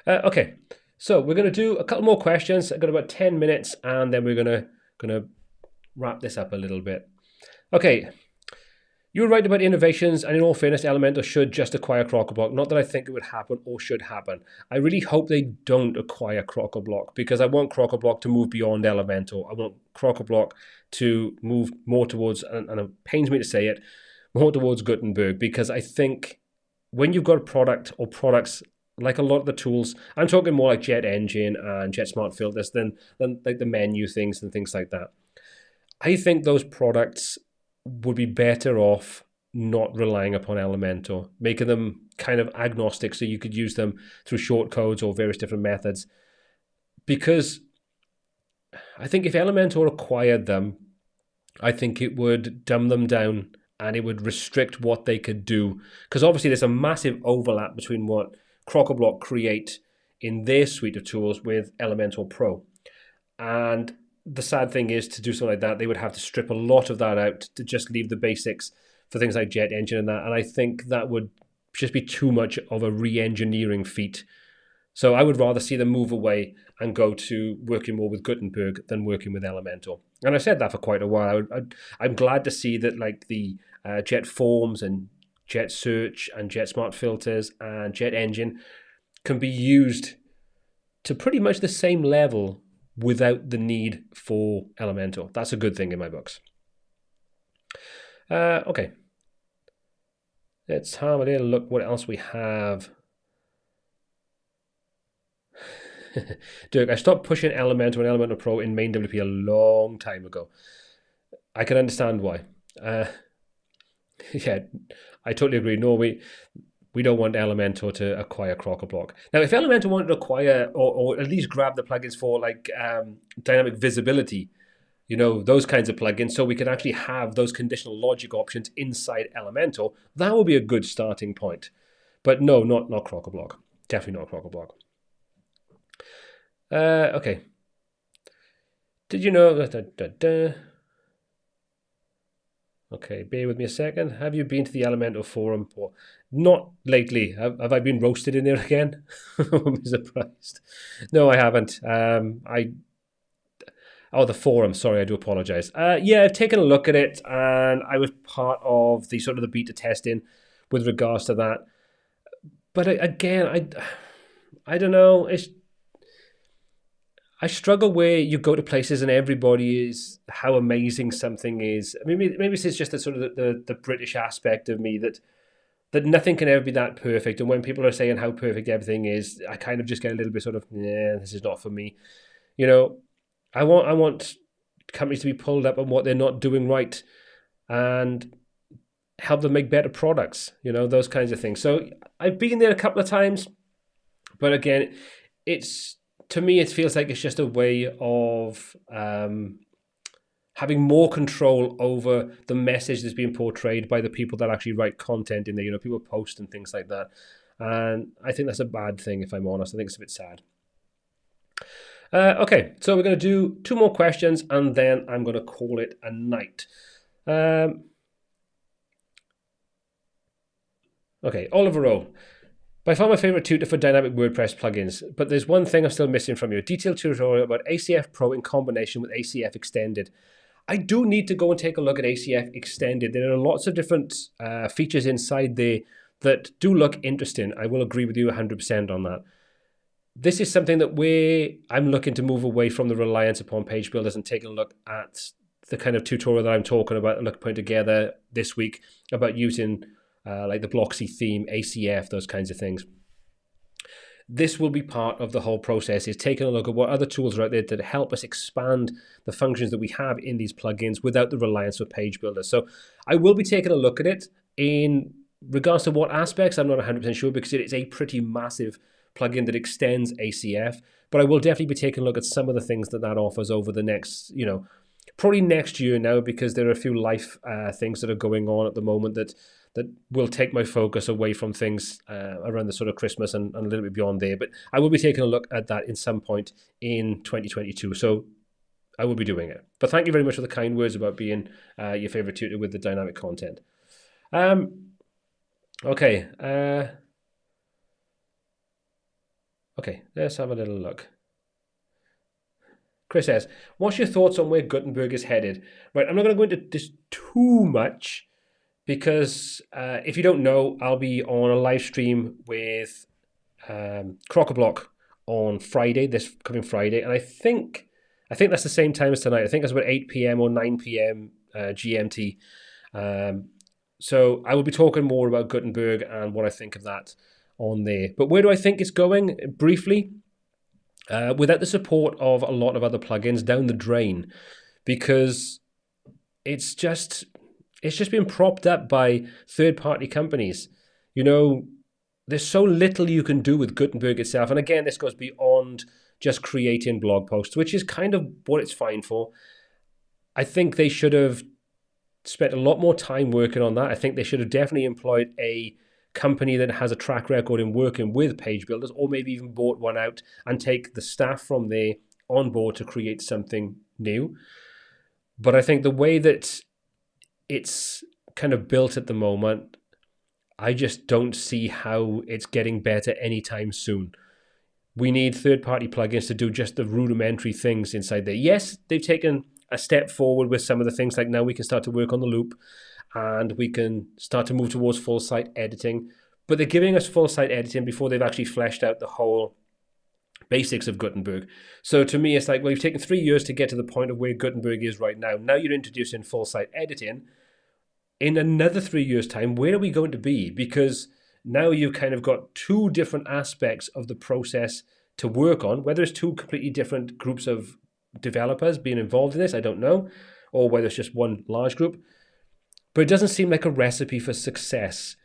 Okay, so we're going to do a couple more questions. I've got about 10 minutes, and then we're going to wrap this up a little bit. Okay. You were right about innovations, and in all fairness, Elementor should just acquire Crocoblock. Not that I think it would happen or should happen. I really hope they don't acquire Crocoblock, because I want Crocoblock to move beyond Elementor. I want Crocoblock to move more towards, and it pains me to say it, more towards Gutenberg, because I think when you've got a product or products like a lot of the tools, I'm talking more like Jet Engine and Jet Smart Filters than like the menu things and things like that. I think those products would be better off not relying upon Elementor, making them kind of agnostic so you could use them through shortcodes or various different methods. Because I think if Elementor acquired them, I think it would dumb them down and it would restrict what they could do. Because obviously there's a massive overlap between what Crocoblock create in their suite of tools with Elementor Pro. And the sad thing is, to do something like that, they would have to strip a lot of that out to just leave the basics for things like Jet Engine and that. And I think that would just be too much of a re-engineering feat. So I would rather see them move away and go to working more with Gutenberg than working with Elementor. And I've said that for quite a while. I'm glad to see that like the Jet Forms and Jet Search and Jet Smart Filters and Jet Engine can be used to pretty much the same level without the need for Elementor. That's a good thing in my books. Okay. Let's have a little look what else we have. Dirk, I stopped pushing Elementor and Elementor Pro in main WP a long time ago. I can understand why. Yeah, I totally agree. No, we don't want Elementor to acquire Crockablock. Now, if Elementor wanted to acquire or at least grab the plugins for like dynamic visibility, you know, those kinds of plugins, so we can actually have those conditional logic options inside Elementor, that would be a good starting point. But no, not Crockablock. Definitely not Crockablock. Okay. Did you know that? Okay, bear with me a second. Have you been to the Elementor forum? Or not lately. Have I been roasted in there again? I'm surprised. No, I haven't. The forum. Sorry, I do apologize. Yeah, I've taken a look at it, and I was part of the sort of the beta testing with regards to that. But again, I don't know. I struggle where you go to places and everybody is how amazing something is. Maybe it's just the sort of the British aspect of me that nothing can ever be that perfect. And when people are saying how perfect everything is, I kind of just get a little bit sort of, yeah, this is not for me. You know, I want companies to be pulled up on what they're not doing right and help them make better products. You know, those kinds of things. So I've been there a couple of times, but again, to me, it feels like it's just a way of having more control over the message that's being portrayed by the people that actually write content in there. You know, people post and things like that. And I think that's a bad thing, if I'm honest. I think it's a bit sad. Okay, so we're going to do 2 more questions, and then I'm going to call it a night. Okay, Oliver O. By far my favorite tutor for dynamic WordPress plugins, but there's one thing I'm still missing from you. A detailed tutorial about ACF Pro in combination with ACF Extended. I do need to go and take a look at ACF Extended. There are lots of different features inside there that do look interesting. I will agree with you 100% on that. This is something that I'm looking to move away from the reliance upon page builders and take a look at the kind of tutorial that I'm talking about and putting together this week about using like the Blocksy theme, ACF, those kinds of things. This will be part of the whole process, is taking a look at what other tools are out there that help us expand the functions that we have in these plugins without the reliance of page builders. So I will be taking a look at it. In regards to what aspects, I'm not 100% sure, because it is a pretty massive plugin that extends ACF, but I will definitely be taking a look at some of the things that offers over the next, probably next year now, because there are a few life things that are going on at the moment that will take my focus away from things around the sort of Christmas and a little bit beyond there. But I will be taking a look at that in some point in 2022. So I will be doing it. But thank you very much for the kind words about being your favorite tutor with the dynamic content. Okay. Okay, let's have a little look. Chris says, what's your thoughts on where Gutenberg is headed? Right, I'm not going to go into this too much, because if you don't know, I'll be on a live stream with Crockablock on Friday, this coming Friday, and I think that's the same time as tonight. I think that's about 8 p.m. or 9 p.m. GMT. So I will be talking more about Gutenberg and what I think of that on there. But where do I think it's going? Briefly, without the support of a lot of other plugins, down the drain, because it's just been propped up by third-party companies. You know, there's so little you can do with Gutenberg itself. And again, this goes beyond just creating blog posts, which is kind of what it's fine for. I think they should have spent a lot more time working on that. I think they should have definitely employed a company that has a track record in working with page builders, or maybe even bought one out and take the staff from there on board to create something new. But I think the way that it's kind of built at the moment, I just don't see how it's getting better anytime soon. We need third-party plugins to do just the rudimentary things inside there. Yes, they've taken a step forward with some of the things, like now we can start to work on the loop and we can start to move towards full site editing, but they're giving us full site editing before they've actually fleshed out the whole basics of Gutenberg. So to me, it's like, well, you've taken 3 years to get to the point of where Gutenberg is right now. Now you're introducing full site editing. In another 3 years' time, where are we going to be? Because now you've kind of got 2 different aspects of the process to work on, whether it's 2 completely different groups of developers being involved in this, I don't know, or whether it's just one large group. But it doesn't seem like a recipe for success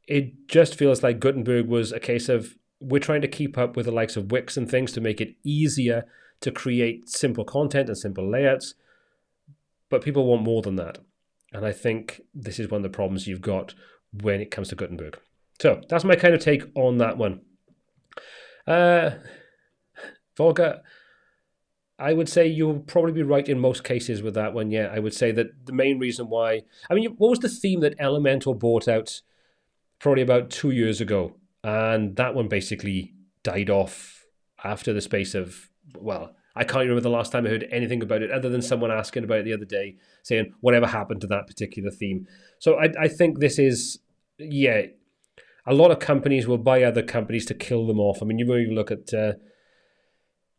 it just feels like Gutenberg was a case of we're trying to keep up with the likes of Wix and things to make it easier to create simple content and simple layouts, but people want more than that. And I think this is one of the problems you've got when it comes to Gutenberg. So that's my kind of take on that one. Volga, I would say you'll probably be right in most cases with that one. Yeah, I would say that the main reason why, I mean, what was the theme that Elementor bought out probably about 2 years ago? And that one basically died off after the space of, well, I can't remember the last time I heard anything about it other than someone asking about it the other day, saying, whatever happened to that particular theme? So I think this is, yeah, a lot of companies will buy other companies to kill them off. I mean, you really look at,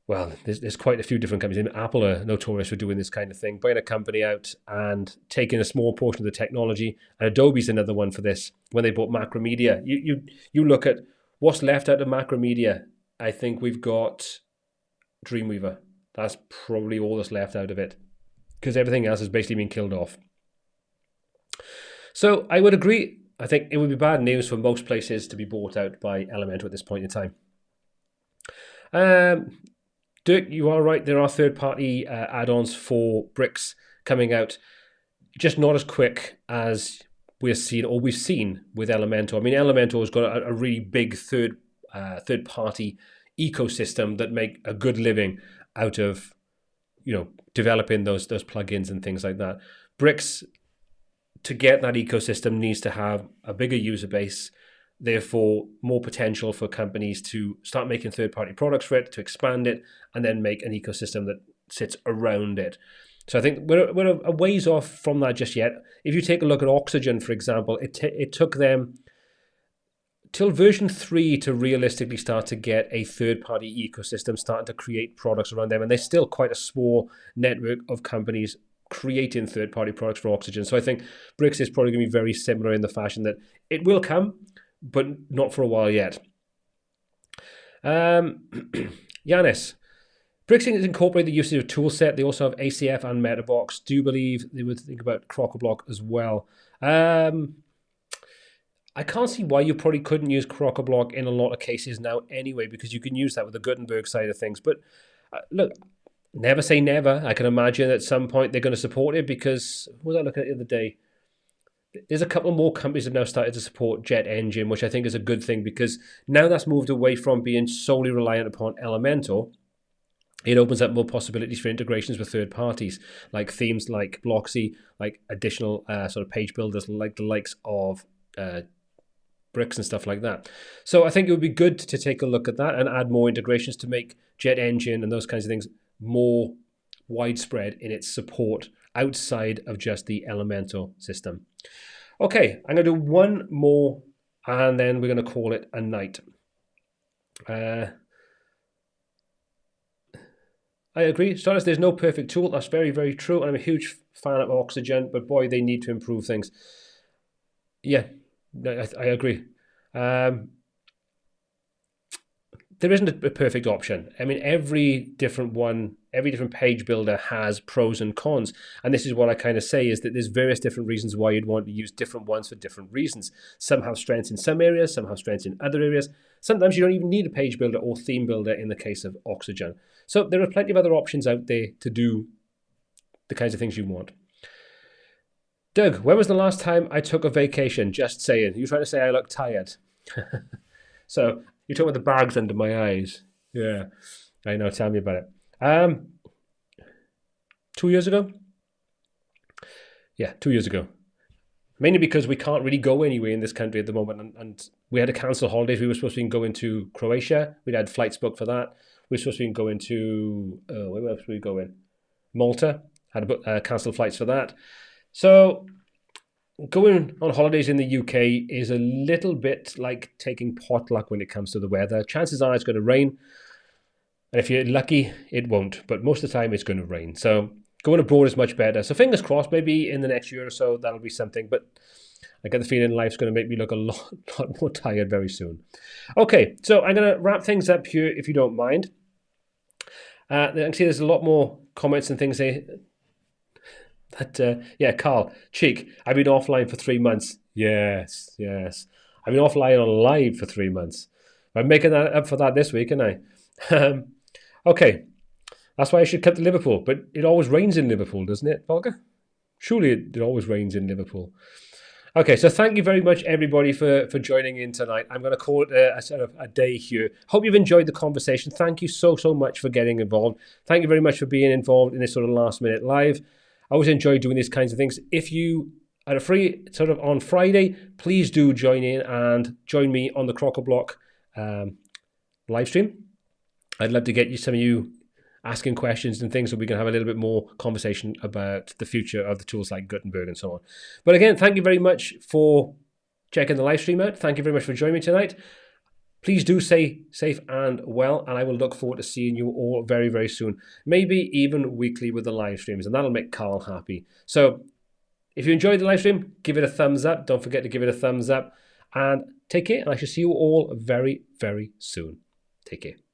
well, there's quite a few different companies. Apple are notorious for doing this kind of thing, buying a company out and taking a small portion of the technology. And Adobe's another one for this. When they bought Macromedia, you look at what's left out of Macromedia. I think we've got Dreamweaver. That's probably all that's left out of it, because everything else has basically been killed off. So I would agree. I think it would be bad news for most places to be bought out by Elementor at this point in time. Dirk, you are right. There are third-party add-ons for bricks coming out, just not as quick as we've seen with Elementor. I mean, Elementor has got a really big third-party ecosystem that make a good living out of, developing those plugins and things like that. Bricks, to get that ecosystem, needs to have a bigger user base, therefore more potential for companies to start making third-party products for it, to expand it, and then make an ecosystem that sits around it. So I think we're a ways off from that just yet. If you take a look at Oxygen, for example, it took them till version 3 to realistically start to get a third-party ecosystem starting to create products around them, and there's still quite a small network of companies creating third-party products for Oxygen. So I think Bricks is probably going to be very similar in the fashion that it will come, but not for a while yet. Yanis, Bricks has incorporated the usage of Toolset. They also have ACF and Metabox. Do you believe they would think about Crocoblock as well? I can't see why you probably couldn't use Crocoblock in a lot of cases now anyway, because you can use that with the Gutenberg side of things. But look, never say never. I can imagine at some point they're going to support it, because what was I looking at the other day? There's a couple more companies that have now started to support Jet Engine, which I think is a good thing, because now that's moved away from being solely reliant upon Elementor. It opens up more possibilities for integrations with third parties, like themes like Blocksy, like additional sort of page builders, like the likes of Bricks and stuff like that. So I think it would be good to take a look at that and add more integrations to make Jet Engine and those kinds of things more widespread in its support outside of just the Elementor system. Okay, I'm going to do one more and then we're going to call it a night. I agree, Starless, there's no perfect tool. That's very, very true. And I'm a huge fan of Oxygen, but boy, they need to improve things. Yeah, I agree. There isn't a perfect option. I mean, every different page builder has pros and cons. And this is what I kind of say, is that there's various different reasons why you'd want to use different ones for different reasons. Some have strengths in some areas, some have strengths in other areas. Sometimes you don't even need a page builder or theme builder in the case of Oxygen. So there are plenty of other options out there to do the kinds of things you want. Doug, when was the last time I took a vacation? Just saying. You're trying to say I look tired. So you're talking about the bags under my eyes. Yeah, I know. Tell me about it. 2 years ago? Yeah, 2 years ago. Mainly because we can't really go anywhere in this country at the moment, and we had to cancel holidays. We were supposed to be going to Croatia. We'd had flights booked for that. We were supposed to be going to, where else were we going? Malta. Had to cancel flights for that. So going on holidays in the UK is a little bit like taking potluck when it comes to the weather. Chances are it's going to rain. And if you're lucky, it won't. But most of the time, it's going to rain. So going abroad is much better. So fingers crossed, maybe in the next year or so, that'll be something. But I get the feeling life's going to make me look a lot more tired very soon. Okay, so I'm going to wrap things up here, if you don't mind. I can see there's a lot more comments and things there. But yeah, Carl, Cheek, I've been offline for 3 months. Yes. I've been offline on live for 3 months. I'm making that up for that this week, aren't I? Okay, that's why I should come to Liverpool. But it always rains in Liverpool, doesn't it, Volker? Surely it always rains in Liverpool. Okay, so thank you very much, everybody, for joining in tonight. I'm going to call it a sort of a day here. Hope you've enjoyed the conversation. Thank you so much for getting involved. Thank you very much for being involved in this sort of last minute live. I always enjoy doing these kinds of things. If you are free sort of on Friday, please do join in and join me on the Crocker Block live stream. I'd love to get you some of you asking questions and things so we can have a little bit more conversation about the future of the tools like Gutenberg and so on. But again, thank you very much for checking the live stream out. Thank you very much for joining me tonight. Please do stay safe and well, and I will look forward to seeing you all very, very soon. Maybe even weekly with the live streams, and that'll make Carl happy. So if you enjoyed the live stream, give it a thumbs up. Don't forget to give it a thumbs up. And take care, and I shall see you all very, very soon. Take care.